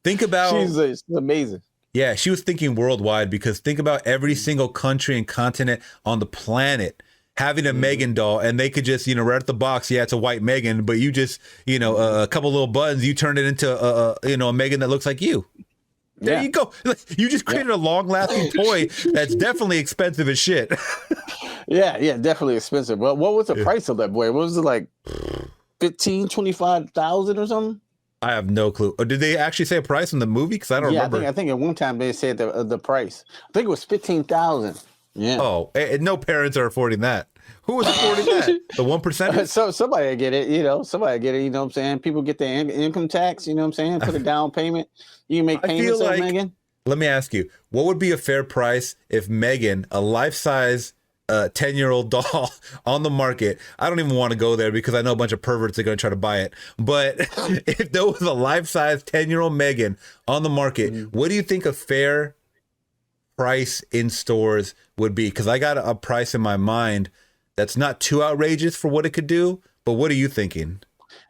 Think about she's amazing. Yeah, she was thinking worldwide, because think about every single country and continent on the planet having a M3GAN doll, and they could just, you know, right at the box, yeah, it's a white M3GAN, but you just, you know, a couple little buttons, you turn it into you know, a M3GAN that looks like you. There you go. You just created a long-lasting toy that's definitely expensive as shit. Yeah, definitely expensive. Well, what was the price of that boy? What was it, like 25,000 or something? I have no clue. Or did they actually say a price in the movie? Because I don't remember. I think at one time they said the price. I think it was 15,000. Yeah. Oh, no parents are affording that. Who was affording that? The 1%? So somebody get it, somebody get it, you know what I'm saying? People get their income tax, you know what I'm saying? Put a down payment. You can make payments on M3GAN. Let me ask you, what would be a fair price if M3GAN, a life-size 10-year-old doll on the market, I don't even want to go there because I know a bunch of perverts are going to try to buy it, but if there was a life-size 10-year-old M3GAN on the market, what do you think a fair price in stores would be? Because I got a price in my mind that's not too outrageous for what it could do, but what are you thinking?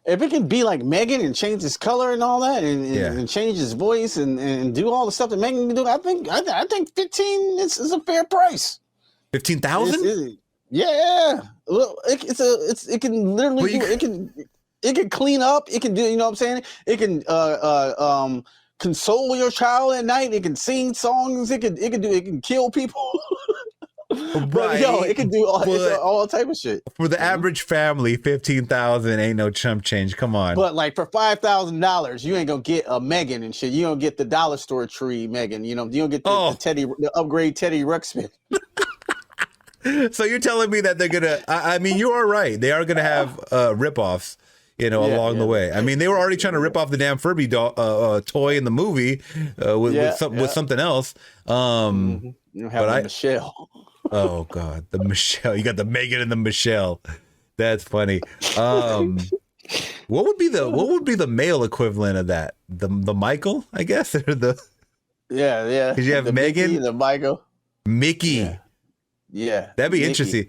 If it could be like M3GAN and change his color and all that, and change his voice and do all the stuff that M3GAN can do, I think 15 is a fair price. 15,000? Yeah. Look, it can literally it can clean up. It can do, you know what I'm saying? It can console your child at night. It can sing songs. It can kill people. But it can do all type of shit. For the average family, 15,000 ain't no chump change. Come on. But like for $5,000, you ain't gonna get a M3GAN and shit. You don't get the dollar store tree M3GAN. You know, you don't get the upgrade Teddy Ruxpin. So you're telling me that they're gonna? I mean, you are right. They are gonna have ripoffs, along the way. I mean, they were already trying to rip off the damn Furby toy in the movie with something else. You have Michelle. Oh God, the Michelle! You got the M3GAN and the Michelle. That's funny. What would be the male equivalent of that? The Michael, I guess, or the yeah. Because you have M3GAN, the Michael, Mickey. Yeah, that'd be interesting.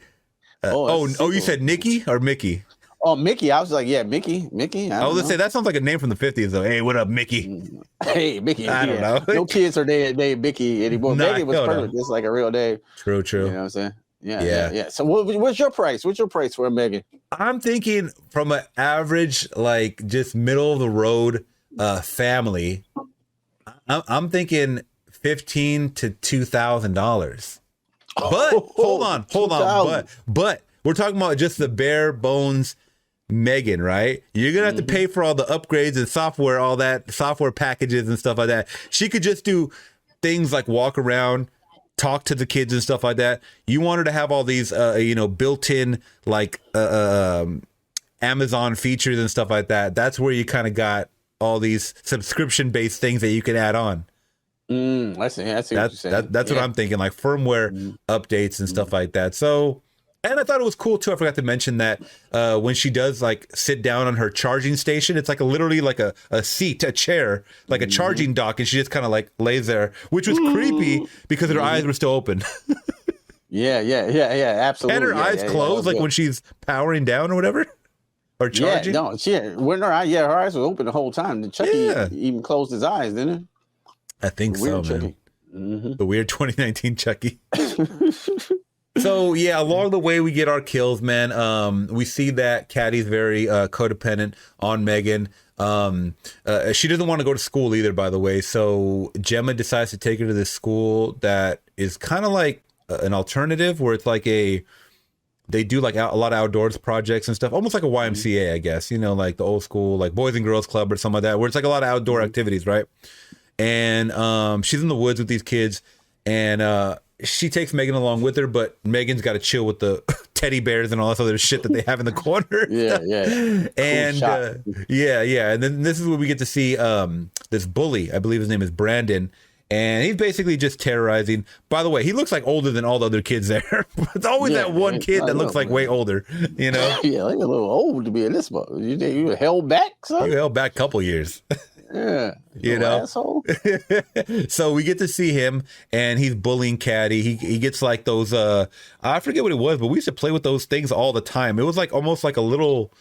You said Nikki or Mickey? Oh, Mickey. I was like, yeah, Mickey. I was gonna say that sounds like a name from the 50s though. Hey, what up, Mickey? Hey, Mickey. I don't know. No kids are named Mickey anymore. M3GAN was perfect. It's like a real name. True. You know what I'm saying? Yeah. So what's your price? What's your price for a M3GAN? I'm thinking from an average, like just middle of the road family. I'm thinking $1,500 to $2,000. But hold on. But we're talking about just the bare bones M3GAN, right? You're gonna have to pay for all the upgrades and software, all that software packages and stuff like that. She could just do things like walk around, talk to the kids and stuff like that. You want her to have all these, built-in like Amazon features and stuff like that. That's where you kind of got all these subscription-based things that you can add on. I see what you're saying. That's what I'm thinking, like firmware updates and stuff like that. So, and I thought it was cool too. I forgot to mention that when she does like sit down on her charging station, it's like literally like a seat, a chair, like a charging dock, and she just kind of like lays there, which was creepy because her eyes were still open. Yeah, absolutely. And her eyes closed, like when she's powering down or whatever. Or charging. Her eyes were open the whole time. The Chucky even closed his eyes, didn't it? I think so, man. The weird 2019 Chucky. So yeah, along the way we get our kills, man. We see that Caddy's very codependent on M3GAN. She doesn't want to go to school either, by the way. So Gemma decides to take her to this school that is kind of like an alternative, where it's like they do like a lot of outdoors projects and stuff, almost like a YMCA, I guess. Like the old school, like Boys and Girls Club or something like that, where it's like a lot of outdoor activities, right? And she's in the woods with these kids, and she takes M3GAN along with her, but M3GAN's got to chill with the teddy bears and all this other shit that they have in the corner. Yeah. And and then this is where we get to see this bully. I believe his name is Brandon, and he's basically just terrorizing. By the way, he looks like older than all the other kids there. It's always that one kid that looks like way older, Yeah, like a little old to be in this boat. You were held back, son? You held back a couple years. Yeah, asshole. So we get to see him, and he's bullying Caddy. He gets like those I forget what it was, but we used to play with those things all the time. It was like almost like a little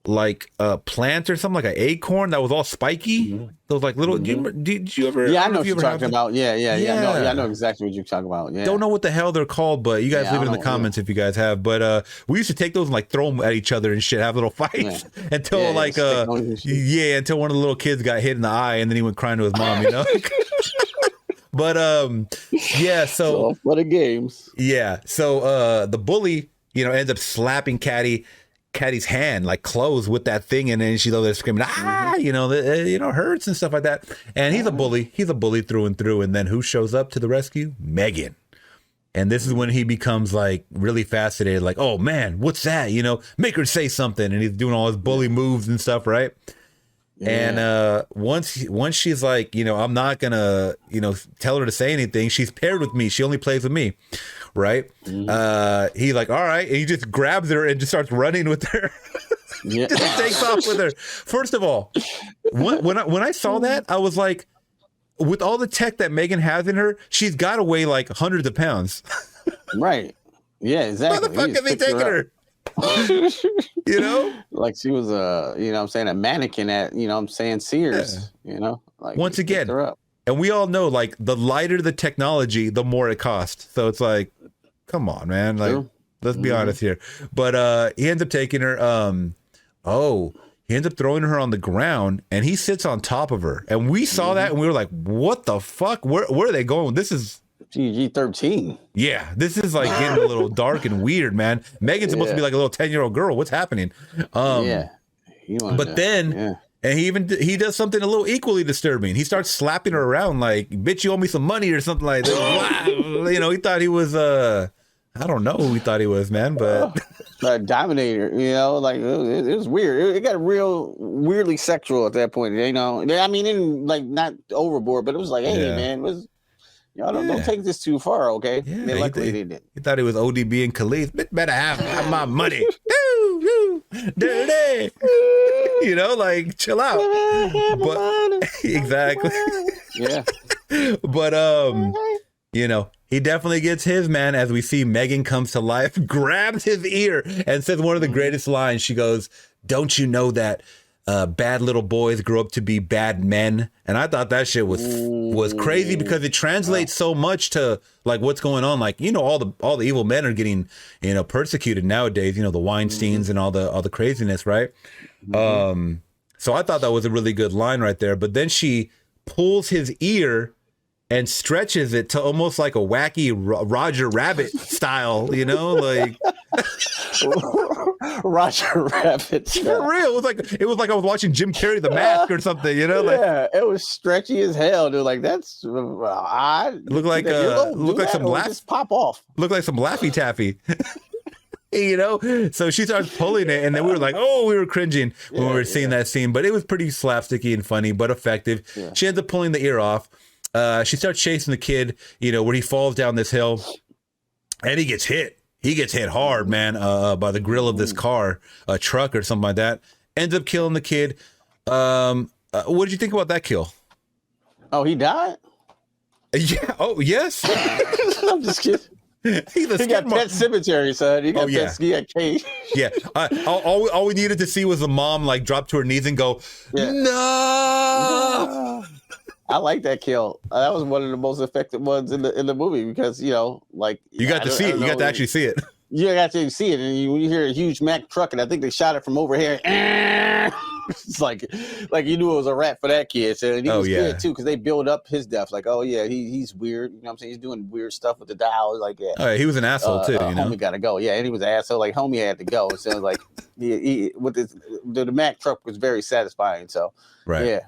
plant or something, like an acorn that was all spiky. Those like little. Did you ever? Yeah, I know what you're talking about. Yeah. I know exactly what you're talking about. Yeah. Don't know what the hell they're called, but you guys leave it in the comments if you guys have. But we used to take those and like throw them at each other and shit, have little fights until until one of the little kids got hit in the eye, and then he went crying to his mom. But so for the games. Yeah, so the bully ends up slapping Caddy. Caddy's hand like close with that thing, and then she's over there screaming, hurts and stuff like that. And he's a bully. He's a bully through and through. And then who shows up to the rescue? M3GAN. And this is when he becomes like really fascinated, like, oh man, what's that? Make her say something. And he's doing all his bully moves and stuff, right? Yeah. And once she's like, I'm not gonna, tell her to say anything. She's paired with me. She only plays with me, right? He's like, all right, and he just grabs her and just starts running with her. Yeah. Just takes off with her. First of all, when I saw that, I was like, with all the tech that M3GAN has in her, she's got to weigh like hundreds of pounds. Right. Yeah, exactly. Why the fuck are they taking her? Like she was a mannequin at Sears. Like once again, and we all know like the lighter the technology, the more it costs. So it's like, come on, man, like let's be honest here. But he ends up taking her. He ends up throwing her on the ground, and he sits on top of her. And we saw that, and we were like, what the fuck? Where are they going? This is PG-13. Yeah, this is like getting a little dark and weird, man. M3GAN's supposed to be like a little 10-year-old girl. What's happening? And he does something a little equally disturbing. He starts slapping her around like, bitch, you owe me some money or something like that. He thought he was, I don't know who he thought he was, man, but... Like Dominator, like it was weird. It got real weirdly sexual at that point, I mean, like not overboard, but it was like, hey, man, don't take this too far, okay? Yeah, luckily they did. He thought it was ODB and Khalid. Better have my money. Dirty. Like chill out. But exactly. Yeah. But he definitely gets his, man, as we see M3GAN comes to life, grabs his ear and says one of the greatest lines. She goes, don't you know that bad little boys grow up to be bad men? And I thought that shit was crazy because it translates so much to like what's going on. Like, all the evil men are getting, persecuted nowadays, the Weinsteins and all the craziness, right? So I thought that was a really good line right there. But then she pulls his ear and stretches it to almost like a wacky Roger Rabbit style, like Roger Rabbit style. For real. It was like I was watching Jim Carrey The Mask or something, Yeah, it was stretchy as hell, dude. Like that's odd. Looked like some just pop off. Looked like some Laffy Taffy. So she starts pulling it, and then we were like, we were cringing when we were seeing that scene, but it was pretty slapsticky and funny, but effective. Yeah. She ends up pulling the ear off. She starts chasing the kid, where he falls down this hill, and he gets hit. He gets hit hard, man, by the grill of this car, a truck or something like that. Ends up killing the kid. What did you think about that kill? Oh, he died? Yeah. Oh, yes. I'm just kidding. He got Pet Cemetery, son. He got cage. Yeah. All we needed to see was the mom like drop to her knees and go, no. I like that kill. That was one of the most effective ones in the movie because like you got to see it. You got to actually see it. You got to see it, and you hear a huge Mack truck, and I think they shot it from over here. It's like you knew it was a rat for that kid. So and he was good too because they build up his death. Like, oh yeah, he's weird. You know what I'm saying? He's doing weird stuff with the dial. Like, yeah. Oh, he was an asshole too. Homie got to go. Yeah, and he was an asshole. Like, homie had to go. So like, with the Mack truck was very satisfying. So right.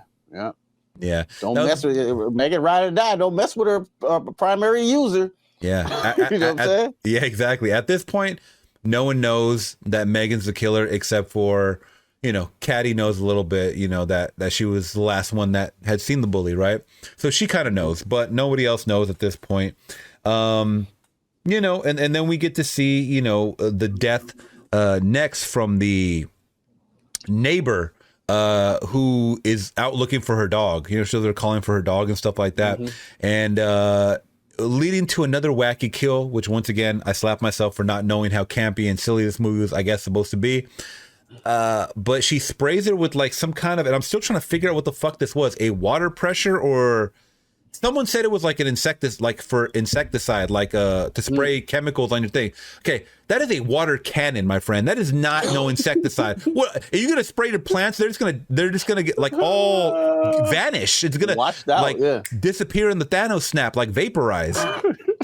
Yeah. Don't mess with it. Make it ride or die. Don't mess with her primary user. Yeah. You know what I'm saying? Yeah, exactly. At this point, no one knows that M3GAN's the killer except for, Caddy knows a little bit, that she was the last one that had seen the bully, right? So she kind of knows, but nobody else knows at this point. And then we get to see, the death next from the neighbor who is out looking for her dog. So they're calling for her dog and stuff like that. And leading to another wacky kill, which once again, I slap myself for not knowing how campy and silly this movie was, I guess, supposed to be. But she sprays her with like some kind of, and I'm still trying to figure out what the fuck this was, a water pressure or someone said it was like an insecticide, like to spray chemicals on your thing. Okay, that is a water cannon, my friend. That is not no insecticide. What are you gonna spray the plants? They're just gonna get like all vanish. It's gonna disappear in the Thanos snap, like vaporize.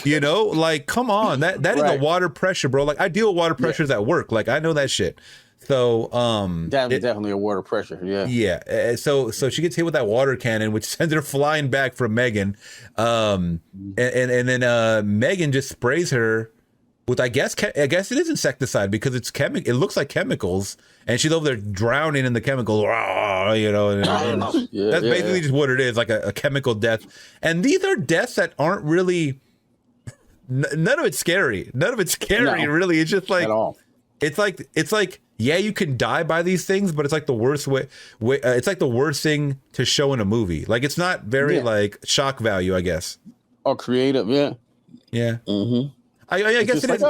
Like come on, that is a water pressure, bro. Like I deal with water pressures at work. Like I know that shit. So definitely a water pressure. Yeah. Yeah. So she gets hit with that water cannon, which sends her flying back from M3GAN. And then M3GAN just sprays her with I guess it is insecticide because it's it looks like chemicals, and she's over there drowning in the chemicals. You know, and that's basically just what it is, like a chemical death. And these are deaths that aren't really. None of it's scary. None of it's scary, really. It's just like at all. It's like yeah, you can die by these things, but it's like the worst way. It's like the worst thing to show in a movie. Like it's not very like shock value, I guess. Or creative, yeah. Mm-hmm. I guess it is.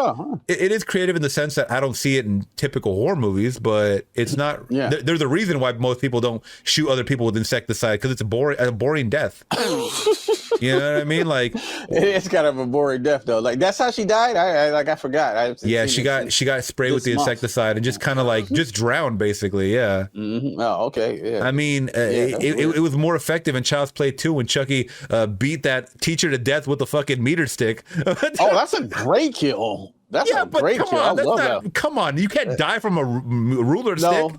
It is creative in the sense that I don't see it in typical horror movies, but it's not. Yeah. There's a reason why most people don't shoot other people with insecticide because it's a boring death. You know what I mean? Like it's kind of a boring death though. Like that's how she died. I forgot. She got sprayed with the insecticide and just kind of like just drowned basically. Yeah. Mm-hmm. Oh, okay. Yeah. I mean, it was more effective in Child's Play 2 when Chucky beat that teacher to death with a fucking meter stick. Oh, that's a great kill. That's a great kill. I love that. Come on, you can't die from a ruler stick.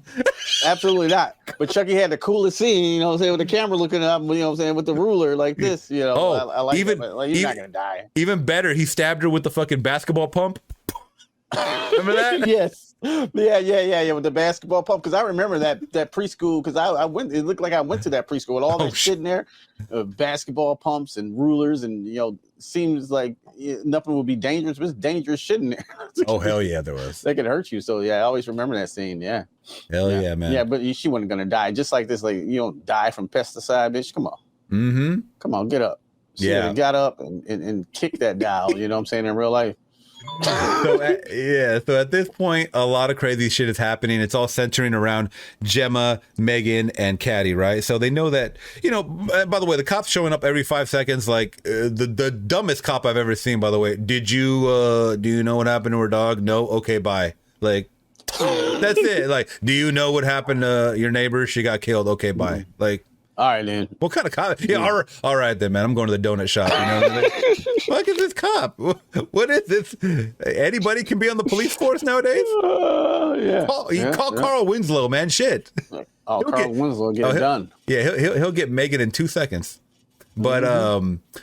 Absolutely not. But Chucky had the coolest scene, you know what I'm saying, with the camera looking up, you know what I'm saying, with the ruler like this, you know. I like that. Like, you're not gonna die. Even better, he stabbed her with the fucking basketball pump. Remember that? Yes. Yeah, with the basketball pump. Because I remember that preschool. Because I went. It looked like I went to that preschool with all that shit in there, basketball pumps and rulers, and you know, seems like nothing would be dangerous. But it's dangerous shit in there. Oh hell yeah, there was. They could hurt you. So yeah, I always remember that scene. Yeah. Hell yeah, man. Yeah, but she wasn't gonna die. Just like this, like you don't die from pesticide, bitch. Come on. Mm-hmm. Come on, get up. She got up and kicked that doll. You know what I'm saying, in real life. So at this point, a lot of crazy shit is happening. It's all centering around Gemma, M3GAN, and Caddy, right? So they know that, you know, by the way, the cop's showing up every 5 seconds, like the dumbest cop I've ever seen, by the way. Do you know what happened to her dog? No? Okay, bye. Like, that's it. Like, do you know what happened to your neighbor? She got killed. Okay, bye. Like, all right, then. What kind of cop? Yeah, all right then, man. I'm going to the donut shop. You know what I mean? Fuck is this cop? What is this? Anybody can be on the police force nowadays? Call Carl Winslow, man. Shit. Oh, Carl Winslow get it done. Yeah, he'll get M3GAN in 2 seconds. But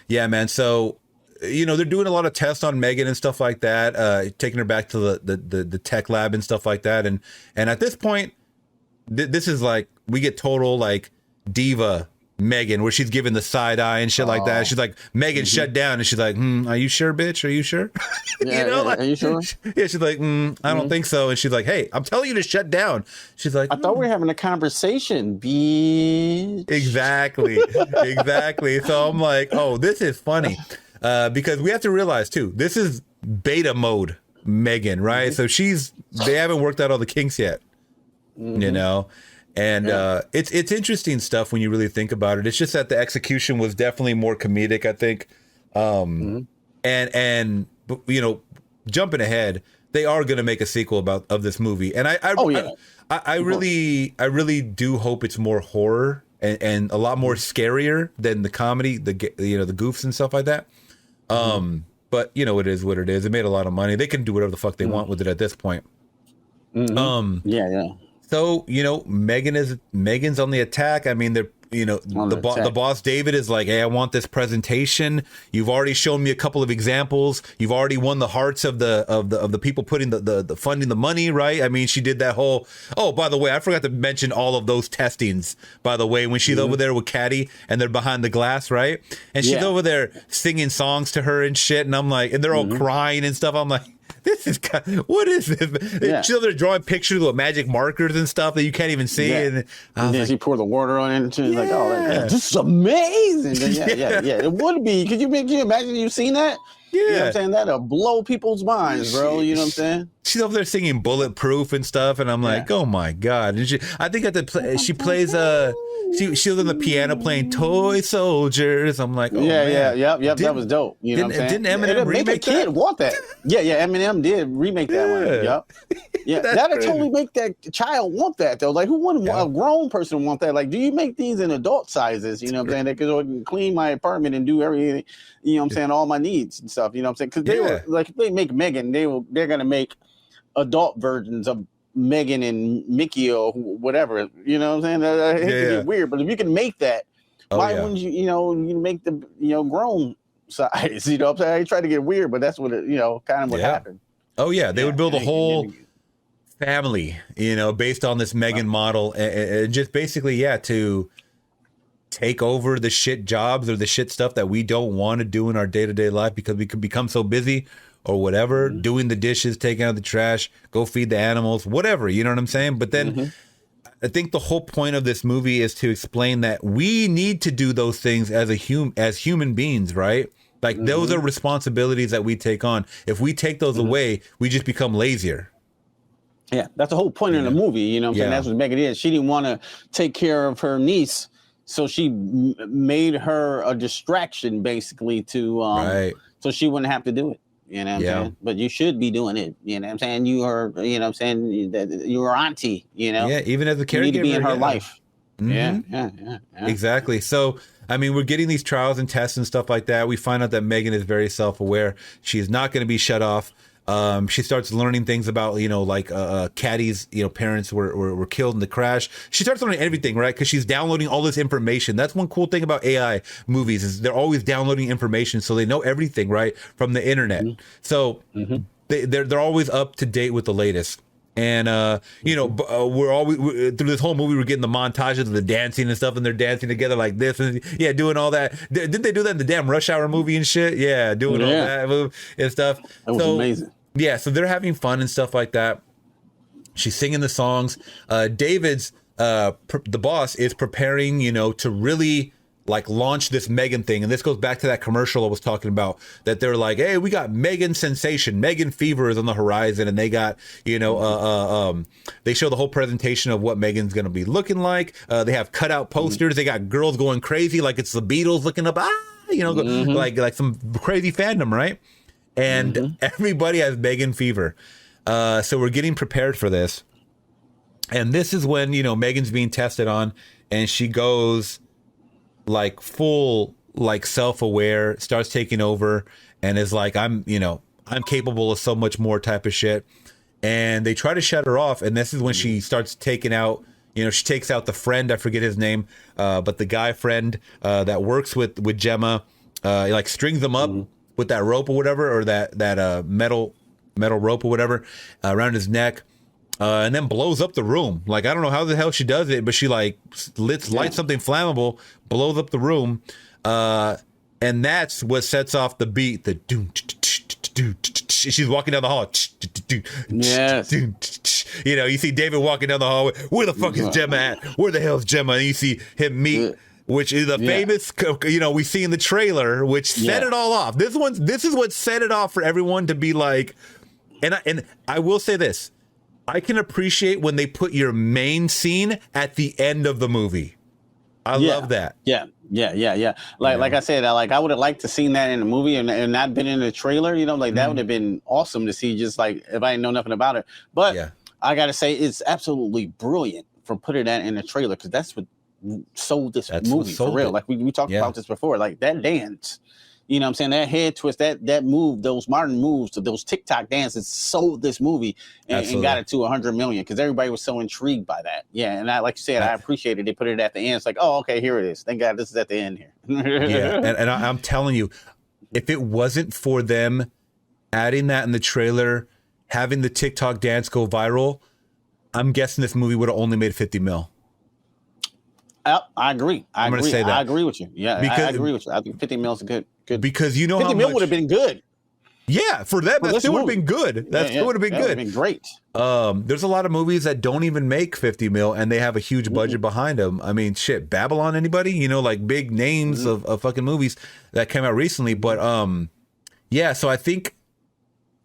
yeah, man. So you know they're doing a lot of tests on M3GAN and stuff like that, taking her back to the tech lab and stuff like that. And at this point, this is like we get total like diva M3GAN where she's giving the side eye and shit like that. She's like, M3GAN shut down, and she's like, are you sure, bitch? Are you sure? Yeah, you know, like, are you sure? Yeah, she's like, I don't think so. And she's like, hey, I'm telling you to shut down. She's like, I thought we were having a conversation, bitch. Exactly. So I'm like, oh, this is funny. Because we have to realize too, this is beta mode M3GAN, right? So they haven't worked out all the kinks yet. You know? And it's interesting stuff when you really think about it. It's just that the execution was definitely more comedic, I think. And you know, jumping ahead, they are going to make a sequel of this movie, and I really do hope it's more horror and a lot more scarier than the comedy, the goofs and stuff like that. But you know, it is what it is. It made a lot of money. They can do whatever the fuck they want with it at this point. So, you know, M3GAN's on the attack. I mean, they're, you know, the boss David is like, hey, I want this presentation. You've already shown me a couple of examples. You've already won the hearts of the people putting the funding the money, right? I mean, she did that whole. Oh, by the way, I forgot to mention all of those testings. By the way, when she's over there with Caddy and they're behind the glass, right? And she's over there singing songs to her and shit. And I'm like, and they're all crying and stuff. I'm like, what is this? Yeah. She's over there drawing pictures with magic markers and stuff that you can't even see. Yeah. And then she poured the water on it and she's like, oh, this is amazing. And it would be. Could you imagine you've seen that? Yeah. You know what I'm saying? That'll blow people's minds, bro. You know what I'm saying? She's over there singing Bulletproof and stuff. And I'm like, oh my God. And I think she plays she was on the piano playing Toy Soldiers. I'm like, yep. That was dope. You know what I'm saying? Didn't Eminem remake that? Kid want that? Yeah. Eminem did remake that one. Yep. Yeah, that'll totally make that child want that though. Like, who wouldn't a grown person want that? Like, do you make these in adult sizes? You know what I'm saying? They could clean my apartment and do everything. You know what I'm saying? All my needs and stuff. You know what I'm saying? Because they were like, if they make M3GAN, they're gonna make adult versions of Megan and Mickey or whatever. You know what I'm saying? I hate to get weird, but if you can make that, why wouldn't you? You know, you make the grown size. You know what I'm saying? I try to get weird, but that's what it, kind of what happened. Oh yeah, they would build a whole family, based on this M3GAN model, and just basically, to take over the shit jobs or the shit stuff that we don't want to do in our day-to-day life because we could become so busy or whatever, doing the dishes, taking out the trash, go feed the animals, whatever, you know what I'm saying? But then I think the whole point of this movie is to explain that we need to do those things as human beings, right? Like those are responsibilities that we take on. If we take those away, we just become lazier. Yeah, that's the whole point of the movie. You know what I'm saying? That's what M3GAN is. She didn't want to take care of her niece, so she made her a distraction, basically, to so she wouldn't have to do it. You know what I'm saying? But you should be doing it. You know what I'm saying? You are, you know what I'm saying? You're auntie, Yeah, even as a caregiver. You need to be in her life. Yeah. Exactly. So, I mean, we're getting these trials and tests and stuff like that. We find out that M3GAN is very self-aware. She's not going to be shut off. She starts learning things about, like Caddy's, parents were killed in the crash. She starts learning everything, right? Because she's downloading all this information. That's one cool thing about AI movies is they're always downloading information, so they know everything, right, from the internet. So they're always up to date with the latest. And we're always through this whole movie, we're getting the montages of the dancing and stuff, and they're dancing together like this, and doing all that. Didn't they do that in the damn Rush Hour movie and shit? Yeah, doing all that move and stuff. That was amazing. Yeah, so they're having fun and stuff like that. She's singing the songs. David's the boss is preparing, to really like launch this M3GAN thing. And this goes back to that commercial I was talking about, that they're like, hey, we got M3GAN sensation, M3GAN fever is on the horizon. And they got, they show the whole presentation of what M3GAN's going to be looking like. They have cutout posters. They got girls going crazy like it's the Beatles looking up, like some crazy fandom, right? And everybody has M3GAN fever. So we're getting prepared for this. And this is when, M3GAN's being tested on, and she goes like full, like self-aware, starts taking over, and is like, I'm capable of so much more type of shit. And they try to shut her off. And this is when she starts taking out, she takes out the friend, I forget his name, but the guy friend that works with Gemma, like strings them up with that rope or whatever, or that metal rope or whatever around his neck. And then blows up the room. Like, I don't know how the hell she does it, but she like lights something flammable, blows up the room. And that's what sets off the beat. The doom. She's walking down the hall. Yes. You see David walking down the hallway. Where the fuck is Gemma at? Where the hell is Gemma? And you see him meet, which is a famous, we see in the trailer, which set it all off. This is what set it off for everyone to be like, and I will say this. I can appreciate when they put your main scene at the end of the movie. I love that. Yeah. Like I said, I would have liked to seen that in the movie and not been in the trailer. That would have been awesome to see. Just like if I didn't know nothing about it. But I gotta say, it's absolutely brilliant for putting that in the trailer, because that's what sold this movie for real. Like we talked about this before. Like that dance. You know what I'm saying? That head twist, that move, those modern moves, those TikTok dances sold this movie and got it to 100 million, because everybody was so intrigued by that. Yeah, and like you said, I appreciate it. They put it at the end. It's like, oh, okay, here it is. Thank God this is at the end here. and I'm telling you, if it wasn't for them adding that in the trailer, having the TikTok dance go viral, I'm guessing this movie would have only made 50 mil. I agree. I'm going to say that. I agree with you. Yeah, because I agree with you. I think 50 mil is good. Because 50 how mil much would have been good. Yeah, for them, that still would have been good. That still would have been good. Would have been great. There's a lot of movies that don't even make 50 mil, and they have a huge budget behind them. I mean, shit, Babylon, anybody? Like big names of fucking movies that came out recently. But so I think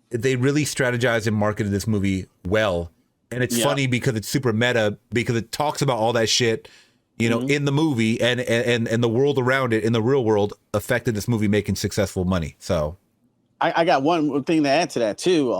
they really strategized and marketed this movie well. And it's funny because it's super meta, because it talks about all that shit, in the movie, and the world around it in the real world affected this movie making successful money. So I got one thing to add to that too.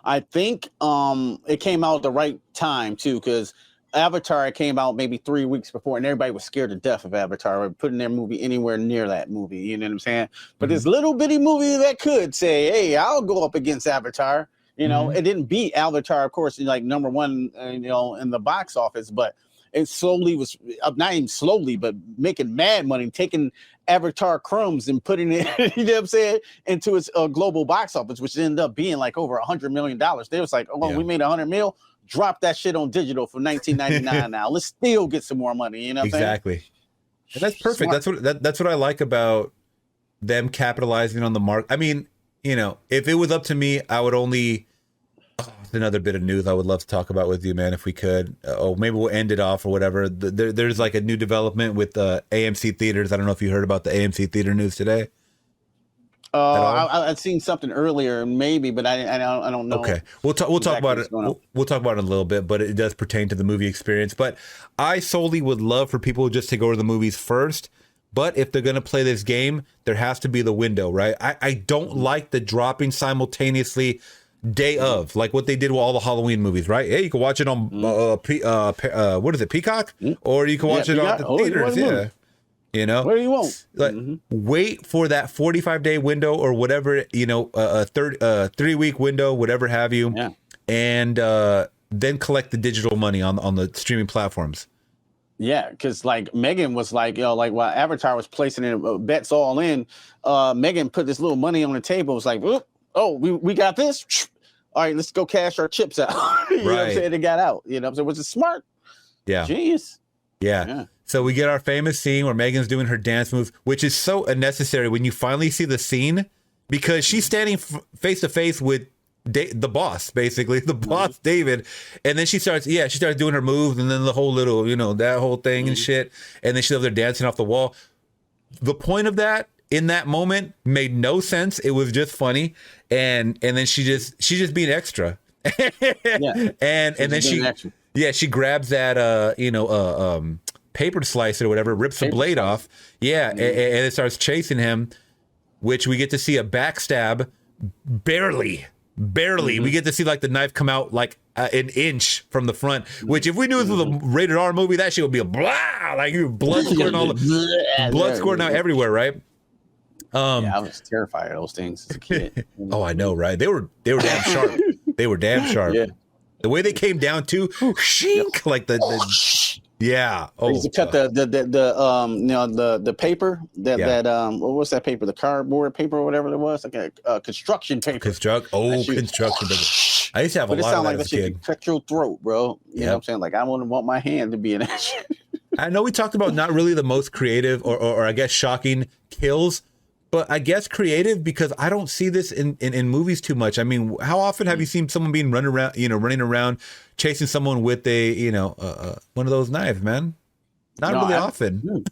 I think it came out at the right time too, because Avatar came out maybe 3 weeks before, and everybody was scared to death of Avatar or putting their movie anywhere near that movie. You know what I'm saying? But this little bitty movie that could say, hey, I'll go up against Avatar. You know, it didn't beat Avatar, of course, like number one, you know, in the box office, but it slowly was not even slowly, but making mad money, taking Avatar crumbs and putting it, you know what I'm saying, into its global box office, which ended up being like over $100 million. They was like, oh, we made $100 million. Drop that shit on digital for $19.99 now. Let's still get some more money. You know what I'm saying? Exactly. And that's perfect. Smart. That's what I like about them capitalizing on the market. I mean, you know, if it was up to me, I would only. It's another bit of news I would love to talk about with you, man, if we could. Maybe we'll end it off or whatever. There's like a new development with AMC theaters. I don't know if you heard about the AMC theater news today. I'd seen something earlier, maybe, but I don't know. Okay, we'll talk about it. We'll talk about it in a little bit, but it does pertain to the movie experience. But I solely would love for people just to go to the movies first. But if they're gonna play this game, there has to be the window, right? I don't like the dropping simultaneously day of, like what they did with all the Halloween movies, right? Hey, you can watch it on what is it, Peacock, or you can watch it on the theaters. Yeah. You know, where you want. Like, wait for that 45-day window or whatever, you know, a 3-week window, whatever have you, and then collect the digital money on the streaming platforms. Yeah, because like M3GAN was like, you know, like while Avatar was placing in bets all in, M3GAN put this little money on the table. It was like, oh, we got this. All right, let's go cash our chips out. You know what I'm saying? They got out. You know what I'm saying? Was it smart? Yeah. Genius. Yeah. So we get our famous scene where M3GAN's doing her dance moves, which is so unnecessary when you finally see the scene, because she's standing face to face with the boss, basically the boss, David, and then she starts doing her moves, and then the whole little, you know, that whole thing and shit, and then she's over there dancing off the wall. The point of that in that moment made no sense. It was just funny, and then she's just being extra. and then she grabs that paper slicer or whatever, rips the blade off, and it starts chasing him, which we get to see a backstab, barely. We get to see like the knife come out like an inch from the front, which if we knew this was a rated R movie, that shit would be a blah, like blood squirting out everywhere, right? I was terrified of those things as a kid. Oh, I know, right? They were damn sharp. They were damn sharp. Yeah. The way they came down too, shink, like the Oh, they used to cut the paper that what was that paper? The cardboard paper or whatever it was, like a construction paper. Construction paper. I used to have a lot of that as a kid. Cut your throat, bro. You know what I'm saying? Like I wouldn't want my hand to be in that shit. I know we talked about not really the most creative or I guess shocking kills, but I guess creative because I don't see this in movies too much. I mean, how often have you seen someone being running around chasing someone with a, one of those knives, man? Not really often.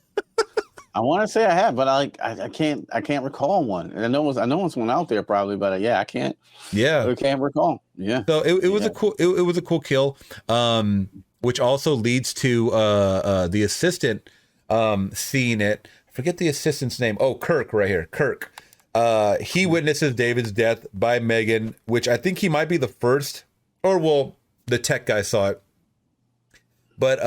I want to say I have, but I can't recall one. And I know it's one out there probably, but I can't. Yeah, I can't recall. Yeah. So it was a cool it was a cool kill, which also leads to the assistant seeing it. Forget the assistant's name. Oh, Kirk right here. Kirk. He witnesses David's death by M3GAN, which I think he might be the first, the tech guy saw it. But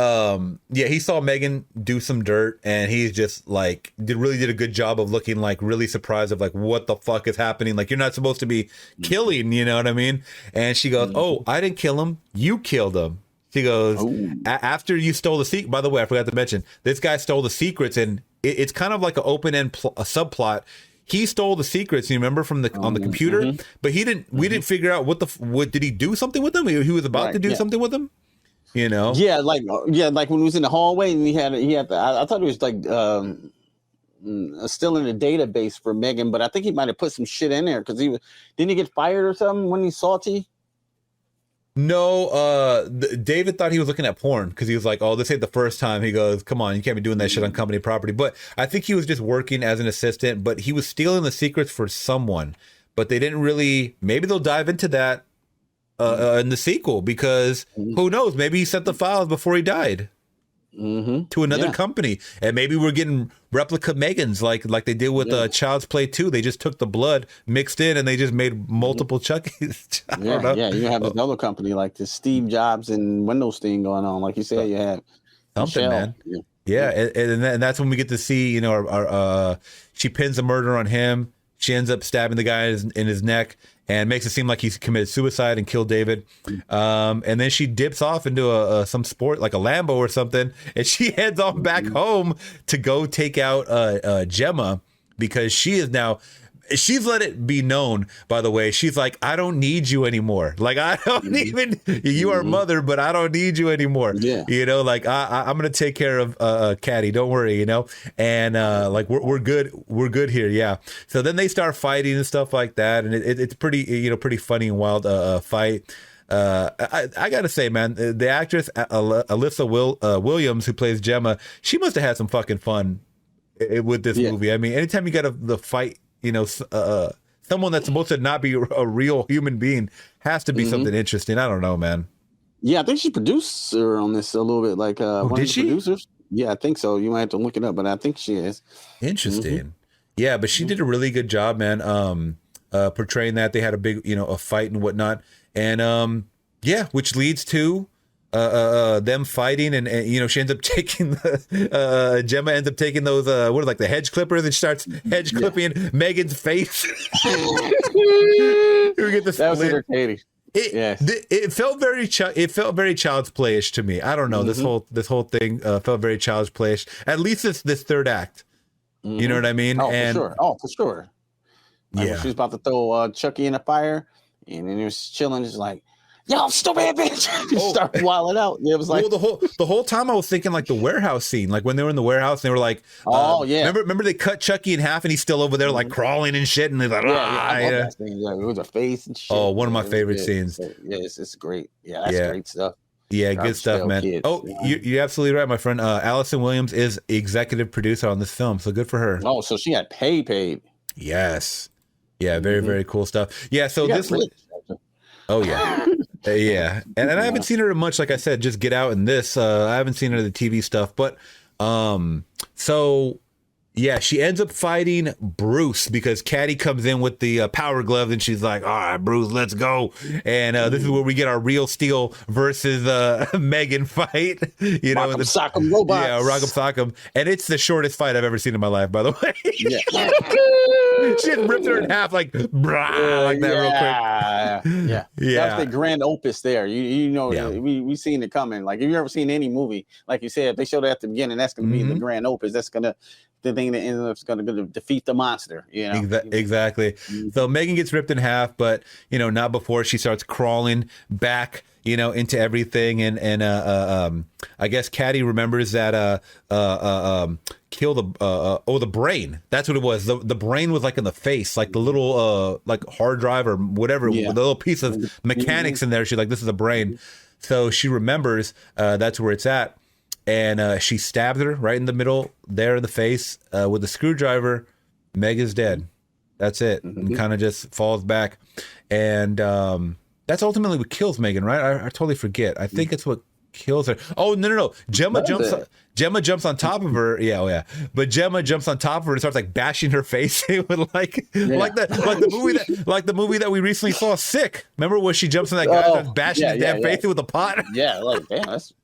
he saw M3GAN do some dirt, and he's just like did a good job of looking like really surprised of like what the fuck is happening. Like you're not supposed to be killing, you know what I mean? And she goes, "Oh, I didn't kill him. You killed him." She goes, "After you stole the secret." By the way, I forgot to mention this guy stole the secrets, and it's kind of like an open-end a subplot. He stole the secrets, you remember, from on the computer, but he didn't. We didn't figure out what did he do something with them? He was about to do something with them. You know? Like when he was in the hallway and he had I thought it was like still in the database for M3GAN, but I think he might have put some shit in there because didn't he get fired or something when he's salty? No, David thought he was looking at porn because he was like, "Oh, this ain't the first time." He goes, "Come on, you can't be doing that shit on company property." But I think he was just working as an assistant, but he was stealing the secrets for someone. But they didn't really. Maybe they'll dive into that in the sequel because who knows? Maybe he sent the files before he died to another company, and maybe we're getting replica M3GANs like they did with Child's Play 2. They just took the blood, mixed in, and they just made multiple Chuckies. You have another company like this Steve Jobs and Windows thing going on, like you said. You had something, man. And that's when we get to see, she pins a murder on him. She ends up stabbing the guy in his neck, and makes it seem like he's committed suicide and killed David. And then she dips off into some sport like a Lambo or something, and she heads on back home to go take out Gemma, because she is now. She's let it be known, by the way. She's like, I don't need you anymore. Like, I don't even, you are mother, but I don't need you anymore. Yeah. You know, like, I'm going to take care of Caddy. Don't worry, you know? And like, we're good. We're good here. Yeah. So then they start fighting and stuff like that. And it's pretty, you know, pretty funny and wild fight. I got to say, man, the actress, Alyssa Williams, who plays Gemma, she must have had some fucking fun with this movie. I mean, anytime you got the fight, you know, someone that's supposed to not be a real human being has to be something interesting. I don't know, man. Yeah, I think she produced her on this a little bit. Like, one did of the she? producers. Yeah, I think so. You might have to look it up, but I think she is. Interesting. Yeah, but she did a really good job, man. Portraying that. They had a big, you know, a fight and whatnot, and yeah, which leads to them fighting, and you know, she ends up taking Gemma ends up taking those what are like the hedge clippers, and she starts hedge clipping Megan's face. We get the that was entertaining. It felt very child's playish to me. I don't know, this whole thing felt very child's playish. At least it's this third act. You know what I mean? Oh, for sure. Like, yeah, she was about to throw Chucky in the fire, and then he was chilling, just like, yo, stupid bitch. Just start wilding out. It was like, well, the whole time I was thinking like the warehouse scene, like when they were in the warehouse and they were like, remember they cut Chucky in half and he's still over there like crawling and shit, and they're like, that scene. Yeah, it was a face and shit. Oh, one of my favorite scenes. So, yeah, it's great. Yeah, that's great stuff. Yeah, good stuff, man. Kids. You're absolutely right, my friend. Allison Williams is executive producer on this film, so good for her. Oh, so she got paid. Yes. Yeah, very, very cool stuff. Yeah, so this... Oh, yeah. Yeah. And I haven't seen her much, like I said, just Get Out in this. I haven't seen her in the TV stuff. But so, yeah, she ends up fighting Bruce because Caddy comes in with the power glove and she's like, all right, Bruce, let's go. And this is where we get our Real Steel versus M3GAN fight. You know, Rock'em Sock'em robots. Yeah, Rock'em Sock'em. And it's the shortest fight I've ever seen in my life, by the way. Yeah. She just ripped her in half like, brah, like that real quick. Yeah. That's the grand opus there. You know, we seen it coming. Like, if you ever seen any movie, like you said, if they showed it at the beginning, that's going to be the grand opus. That's going to, the thing that ends up going to defeat the monster, you know? Exactly. So M3GAN gets ripped in half, but, you know, not before she starts crawling back, you know, into everything. And I guess Caddy remembers that kill the brain. That's what it was. The brain was like in the face, like the little like hard drive or whatever, the little piece of mechanics in there. She's like, this is a brain. So she remembers that's where it's at. And she stabs her right in the middle there in the face with a screwdriver. Meg is dead. That's it. And kind of just falls back. And that's ultimately what kills M3GAN, right? I totally forget. I think it's what kills her. Oh, no. Gemma jumps on top of her. Yeah. But Gemma jumps on top of her and starts like bashing her face with like the movie that we recently saw, Sick. Remember when she jumps on that guy and starts bashing his damn face with a pot? Yeah, like, damn, that's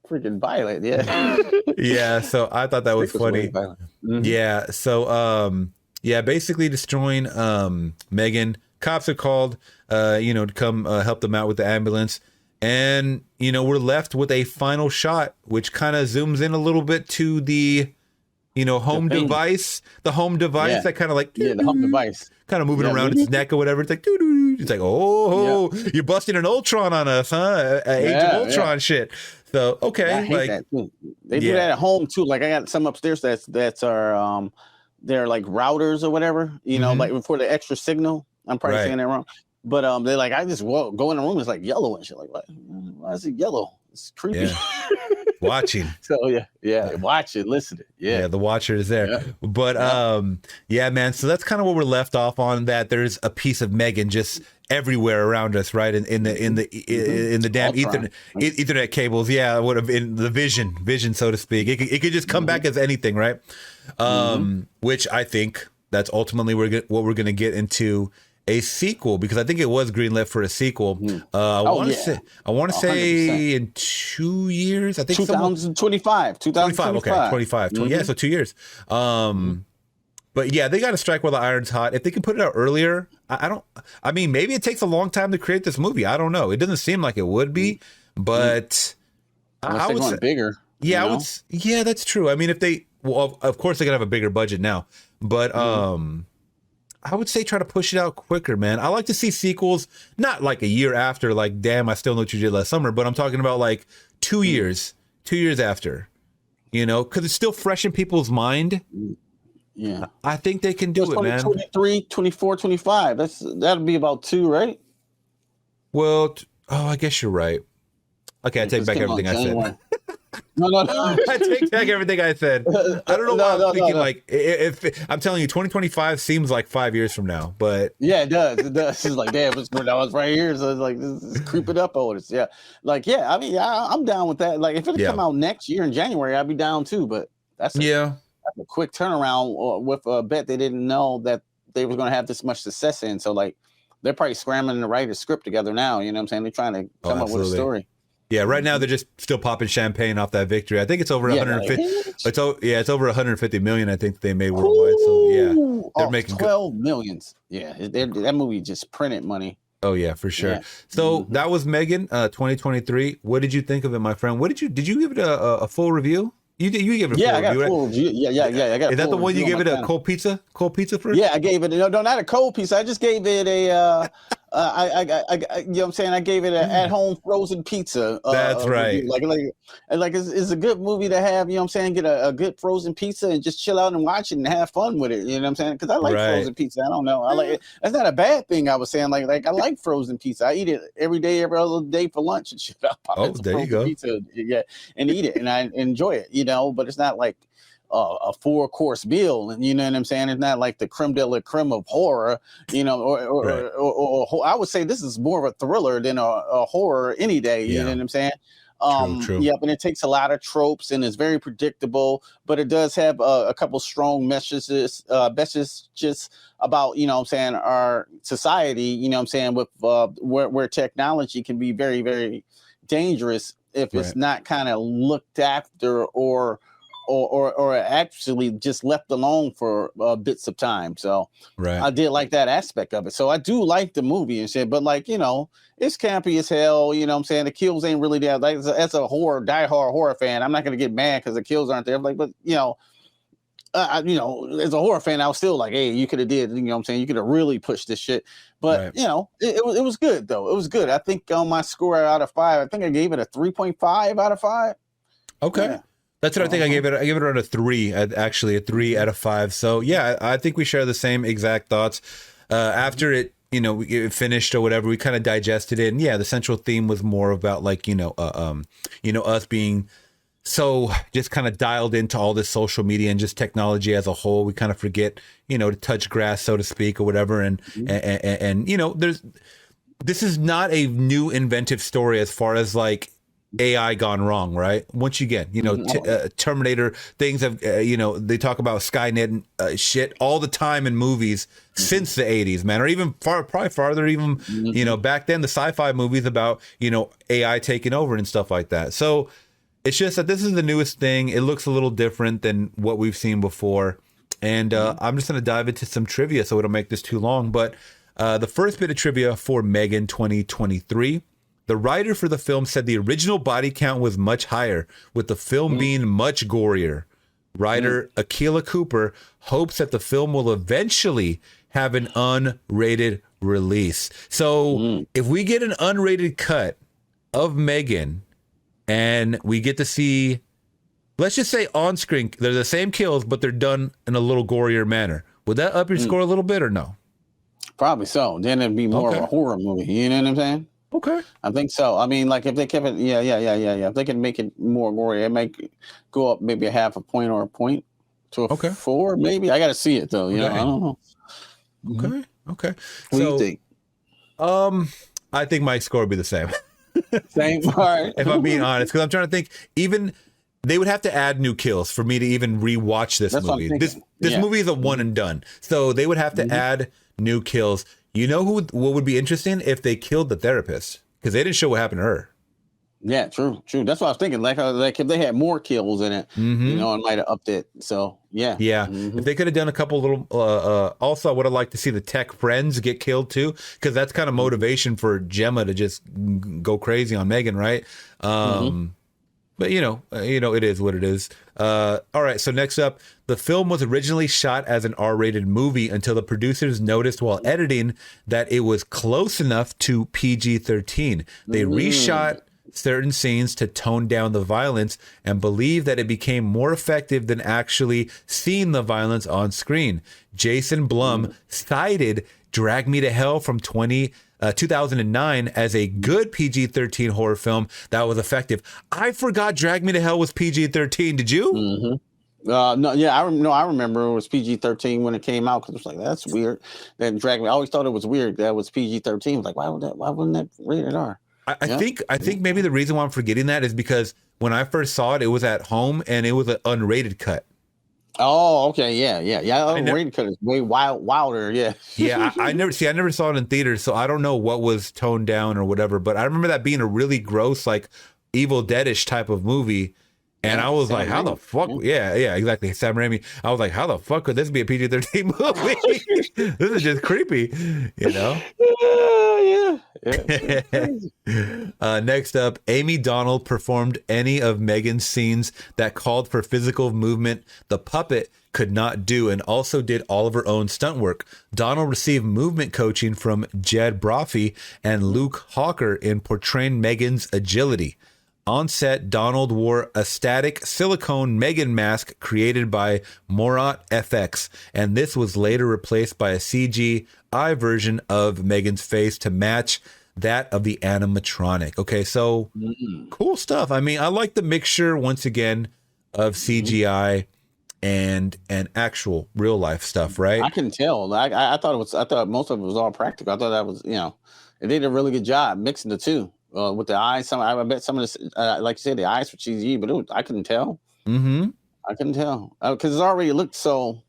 freaking violent. Yeah. Yeah, so I thought that was funny. Yeah, so basically destroying M3GAN. Cops are called to come help them out with the ambulance, and we're left with a final shot which kind of zooms in a little bit to the home device that kind of like the home device kind of moving around its neck or whatever. It's like it's like, you're busting an Ultron on us, huh? Age of Ultron shit. So okay, I hate that too. They do that at home too. Like, I got some upstairs that's our they're like routers or whatever, like for the extra signal. I'm probably saying that wrong, but they're like, I just go in the room, it's like yellow and shit. Like, what? Why is it yellow? It's creepy. Yeah. Watching. So watch it, listen to it. Yeah, the watcher is there. But man. So that's kind of what we're left off on. That there's a piece of M3GAN just everywhere around us, right? In the damn Ethernet cables. Yeah, would have in the vision, so to speak. It could just come back as anything, right? Which I think that's ultimately what we're going to get into a sequel, because I think it was greenlit for a sequel. I want to say in 2 years. I think 2025. 2025. Okay, 25. Yeah, so 2 years. But yeah, they got to strike while the iron's hot. If they can put it out earlier, I mean, maybe it takes a long time to create this movie. I don't know. It doesn't seem like it would be, but I would say bigger. Yeah, yeah, that's true. I mean, of course they're gonna have a bigger budget now, but I would say try to push it out quicker, man. I like to see sequels, not like a year after, like, damn, I still know what you did last summer, but I'm talking about like 2 years after, because it's still fresh in people's mind. Yeah. I think they can do it, man. 23, 24, 25. That'll be about 2, right? Well, I guess you're right. Okay, I take back everything I said. No. I take back everything I said. I don't know why I'm thinking like if I'm telling you 2025 seems like 5 years from now, but yeah, it does. It's like, damn, it's right here. So it's like this is creeping up on us. Yeah. Like, yeah, I mean, I'm down with that. Like if it come out next year in January, I'd be down too. But that's a quick turnaround with a bet they didn't know that they were gonna have this much success in. So like they're probably scrambling to write a script together now. You know what I'm saying? They're trying to come up with a story. Yeah, right now they're just still popping champagne off that victory. I think it's over 150. It's over 150 million. I think they made worldwide. So yeah, they're making 12 millions. Yeah, that movie just printed money. Oh yeah, for sure. Yeah. So that was M3GAN, 2023. What did you think of it, my friend? Did you give it a full review? You gave it a full review. I got a full review. Yeah. I got. Is that the one you gave it a cold pizza? Cold pizza first? Yeah, I gave it no, not a cold pizza. I just gave it a. I you know what I'm saying? I gave it an at-home frozen pizza. That's right. Like it's a good movie to have. You know what I'm saying? Get a good frozen pizza and just chill out and watch it and have fun with it. You know what I'm saying? Because I like frozen pizza. I don't know. I like it. That's not a bad thing. I was saying like I like frozen pizza. I eat it every day, every other day for lunch and shit. There you go. Pizza, yeah, and eat it and I enjoy it. But it's not like a 4-course meal, and you know what I'm saying? It's not like the creme de la creme of horror, or I would say this is more of a thriller than a horror any day. You know what I'm saying? True. Yeah, but it takes a lot of tropes and it's very predictable, but it does have a couple strong messages just about, you know what I'm saying, our society, you know what I'm saying, with where technology can be very, very dangerous if it's not kind of looked after or actually just left alone for bits of time. So I did like that aspect of it. So I do like the movie and shit, but like, it's campy as hell. You know what I'm saying? The kills ain't really there. Like as a diehard horror fan, I'm not going to get mad because the kills aren't there. Like, but as a horror fan, I was still like, hey, you could have did, you know what I'm saying? You could have really pushed this shit. But, it was good though. It was good. I think on my score out of 5, I think I gave it a 3.5 out of 5. Okay. Yeah. That's what I think. I gave it around a 3, actually a 3 out of 5. So yeah, I think we share the same exact thoughts. After it, it finished or whatever, we kind of digested it. And yeah, the central theme was more about like, us being so just kind of dialed into all this social media and just technology as a whole. We kind of forget, to touch grass, so to speak, or whatever. And this is not a new inventive story as far as like AI gone wrong, right? Once again, Terminator things have, they talk about Skynet and shit all the time in movies since the 80s, man, or even probably farther, even, back then, the sci-fi movies about, AI taking over and stuff like that. So it's just that this is the newest thing. It looks a little different than what we've seen before. And I'm just going to dive into some trivia so it'll make this too long. But the first bit of trivia for M3GAN 2023. The writer for the film said the original body count was much higher, with the film being much gorier. Writer Akilah Cooper hopes that the film will eventually have an unrated release. So if we get an unrated cut of M3GAN and we get to see, let's just say on screen, they're the same kills, but they're done in a little gorier manner, would that up your score a little bit or no? Probably so. Then it'd be more of a horror movie. You know what I'm saying? Okay. I think so. I mean, like if they kept it, yeah. If they can make it more gory, it might go up maybe a half a point or a point to a 4, maybe. I got to see it though. I don't know. Okay. What do you think? I think my score would be the same. Same. All right. If I'm being honest, because I'm trying to think, even they would have to add new kills for me to even rewatch this movie. This movie is a one and done, so they would have to add new kills. You know what would be interesting if they killed the therapist, because they didn't show what happened to her. Yeah, true. That's what I was thinking. Like if they had more kills in it, you know, it might have upped it. So yeah. If they could have done a couple little. Also, I would have liked to see the tech friends get killed too, because that's kind of motivation for Gemma to just go crazy on Megan, right? But you know, it is what it is. All right. So next up, the film was originally shot as an R-rated movie until the producers noticed while editing that it was close enough to PG-13. They reshot certain scenes to tone down the violence and believe that it became more effective than actually seeing the violence on screen. Jason Blum cited Drag Me to Hell from 2009 as a good PG-13 horror film that was effective. I forgot Drag Me to Hell was PG-13. Did you? No, yeah, I remember it was PG-13 when it came out, because it was like, that's weird. Then Drag Me, I always thought it was weird that it was PG-13. I was like, why wouldn't that rated R? I think maybe the reason why I'm forgetting that is because when I first saw it, it was at home and it was an unrated cut. Oh, okay, yeah. Unrated cut is way wilder, yeah. Yeah, I never saw it in theaters, so I don't know what was toned down or whatever. But I remember that being a really gross, like Evil Deadish type of movie. And I was like, how the fuck? Yeah, exactly. Sam Raimi. I was like, how the fuck could this be a PG-13 movie? This is just creepy, you know? Yeah. Next up, Amy Donald performed any of Megan's scenes that called for physical movement the puppet could not do, and also did all of her own stunt work. Donald received movement coaching from Jed Brophy and Luke Hawker in portraying Megan's agility. On set, Donald wore a static silicone Megan mask created by Morat FX, and this was later replaced by a CGI version of Megan's face to match that of the animatronic. Okay, so cool stuff. I mean, I like the mixture, once again, of CGI and actual real life stuff, right? I can tell. I thought most of it was all practical. I thought that was, they did a really good job mixing the two. With the eyes, I bet some of this, like you said, the eyes were cheesy, but I couldn't tell. I couldn't tell because it already looked so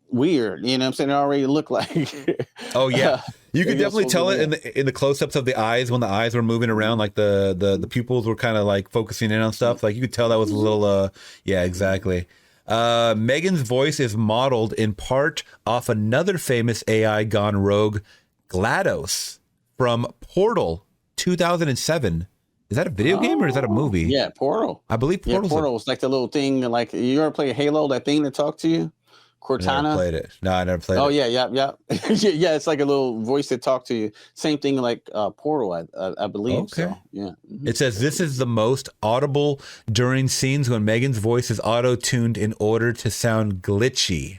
weird. You know what I'm saying? It already looked like. Oh yeah, you could definitely tell it in the close-ups of the eyes when the eyes were moving around, like the pupils were kind of like focusing in on stuff. Like you could tell that was a little. Yeah, exactly. Megan's voice is modeled in part off another famous AI gone rogue, GLaDOS, from Portal 2007. Is that a video game or is that a movie? Yeah, Portal. I believe Portal was like the little thing, like you ever play Halo, that thing that talked to you? Cortana? I never played it. No, I never played it. Oh, yeah. Yeah, it's like a little voice that talked to you. Same thing like Portal, I believe. Okay. So, yeah. It says this is the most audible during scenes when Megan's voice is auto-tuned in order to sound glitchy.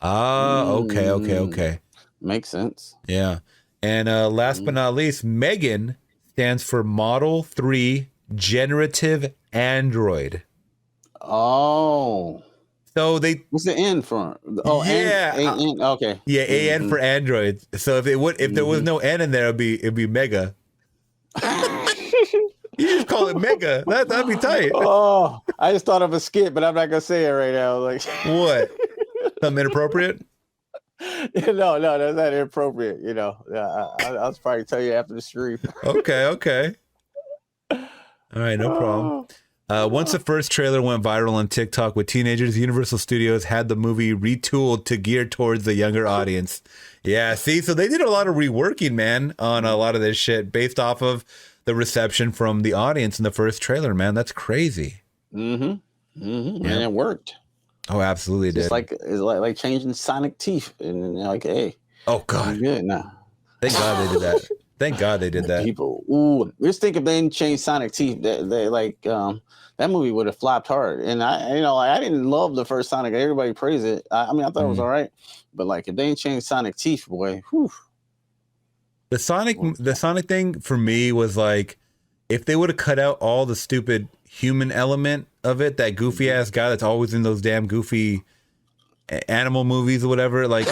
Okay. Makes sense. Yeah. And last but not least, Megan stands for Model 3 Generative Android. Oh. So what's the N for? Oh, yeah. N, okay. Yeah, AN for Android. So if there was no N in there, it'd be Mega. You just call it Mega. That'd be tight. Oh, I just thought of a skit, but I'm not gonna say it right now. Like what? Something inappropriate? No, that's not inappropriate. I'll probably tell you after the stream. Okay. All right, no problem. Once the first trailer went viral on TikTok with teenagers, Universal Studios had the movie retooled to gear towards the younger audience. Yeah, see, so they did a lot of reworking, man, on a lot of this shit based off of the reception from the audience in the first trailer, man. That's crazy. Yeah. And it worked. Oh, absolutely it did. It's like changing Sonic teeth, and like, hey. Oh God. Good now. Thank God they did that. Thank God they did that. People, just think if they didn't change Sonic teeth, they like that movie would have flopped hard. And I didn't love the first Sonic. Everybody praised it. I thought it was all right, but like if they didn't change Sonic teeth, boy, whew. The Sonic thing for me was like, if they would have cut out all the stupid human element of it, that goofy ass guy that's always in those damn goofy animal movies or whatever, like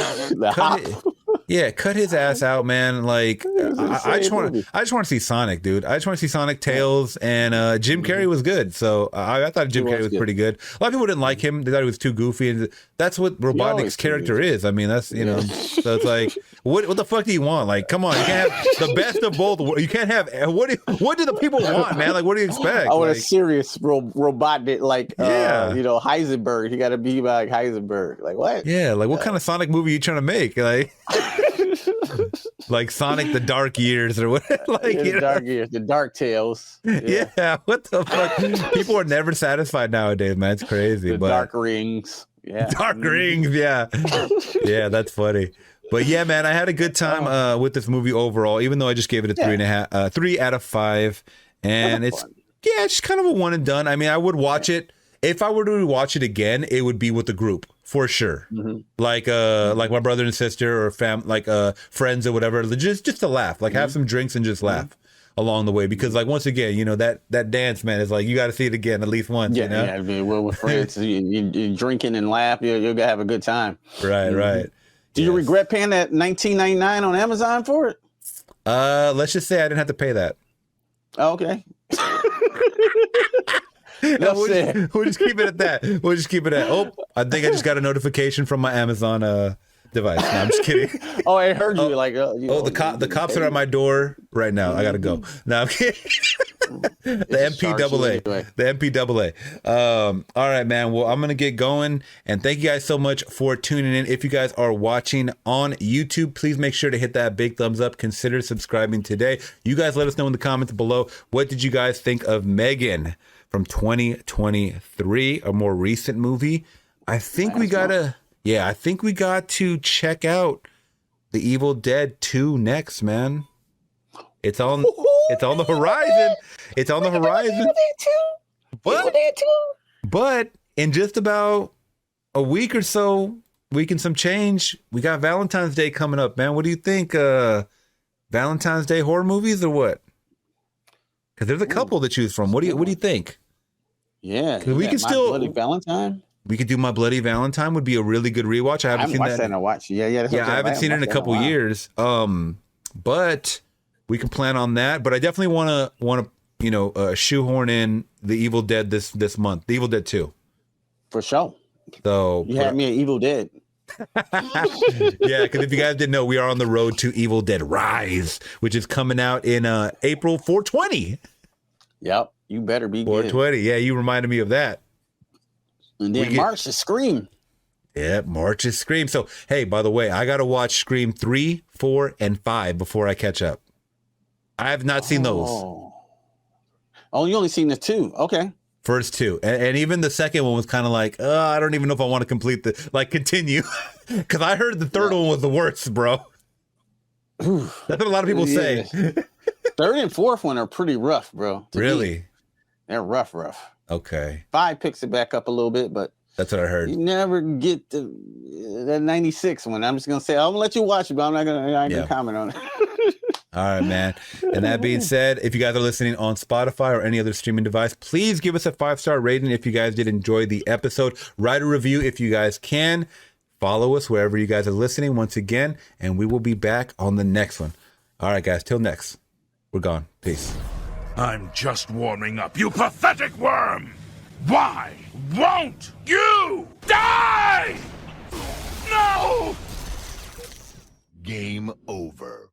cut his ass out, man. Like I just want to see Sonic, dude. I just want to see Sonic, Tails, and Jim Carrey was good. So I thought Jim Carrey was pretty good. A lot of people didn't like him. They thought he was too goofy, and that's what Robotnik's character is. I mean, that's so it's like what the fuck do you want? Like, come on, you can't have the best of both. You can't have what do the people want, man? Like, what do you expect? I want like, a serious robot that, like, Yeah. you know, Heisenberg. You got to be like Heisenberg. Like, what? yeah, like what kind of Sonic movie are you trying to make? Like, like Sonic the Dark Years or what? Like, Yeah, you the know? dark years, the Dark Tales. Yeah, what the fuck? People are never satisfied nowadays, man. It's crazy. The but Dark Rings. Yeah. Dark Rings, yeah. Yeah, that's funny. But yeah, man, I had a good time with this movie overall, even though I just gave it a 3 out of 5. And it's just kind of a one and done. I mean, I would watch it. If I were to watch it again, it would be with the group for sure. Like my brother and sister or friends or whatever, just to laugh, like have some drinks and just laugh along the way. Because like, once again, you know, that dance, man, is like, you got to see it again at least once, you know? Yeah, I mean, we're with friends, you drinking and laugh, you're going to have a good time. Right. Do you regret paying that $19.99 on Amazon for it? Let's just say I didn't have to pay that. Oh, okay. No, we'll just keep it at that. We'll just keep it at, I think I just got a notification from my Amazon device. No, I'm just kidding. Oh, I heard you The cops are at my door right now. I gotta go. No, I'm kidding. The MPAA. The MPAA. All right, man. Well, I'm gonna get going, and thank you guys so much for tuning in. If you guys are watching on YouTube, please make sure to hit that big thumbs up. Consider subscribing today. You guys let us know in the comments below, what did you guys think of M3GAN from 2023, a more recent movie? I think we got to check out The Evil Dead 2 next, man. It's on the horizon. It's on the horizon. But in just about a week or so, week and some change, we got Valentine's Day coming up, man. What do you think? Valentine's Day horror movies or what? Because there's a couple to choose from. What do you think? Yeah, we can still Bloody Valentine. We could do My Bloody Valentine. Would be a really good rewatch. I haven't seen that. Yeah, I haven't seen it in a couple years. But we can plan on that. But I definitely want to shoehorn in The Evil Dead this month. The Evil Dead 2. For sure. So you had me at Evil Dead. Yeah, because if you guys didn't know, we are on the road to Evil Dead Rise, which is coming out in April 420. Yep, you better be 420. Good. Yeah, you reminded me of that. And then March is Scream. Yeah, March is Scream. So, hey, by the way, I got to watch Scream 3, 4, and 5 before I catch up. I have not seen those. Oh, you only seen the 2. Okay. First 2. And even the second one was kind of like, I don't even know if I want to continue. Because I heard the third one was the worst, bro. That's what a lot of people say. Third and fourth one are pretty rough, bro. Really? They're rough. Okay. 5 picks it back up a little bit, but that's what I heard. You never get that 96 one. I'm just gonna say I'm gonna let you watch it, but I ain't gonna comment on it. All right, man. And that being said, if you guys are listening on Spotify or any other streaming device, please give us a 5-star rating if you guys did enjoy the episode. Write a review if you guys can. Follow us wherever you guys are listening once again, and we will be back on the next one. All right, guys. Till next. We're gone. Peace. I'm just warming up, you pathetic worm! Why won't you die? No! Game over.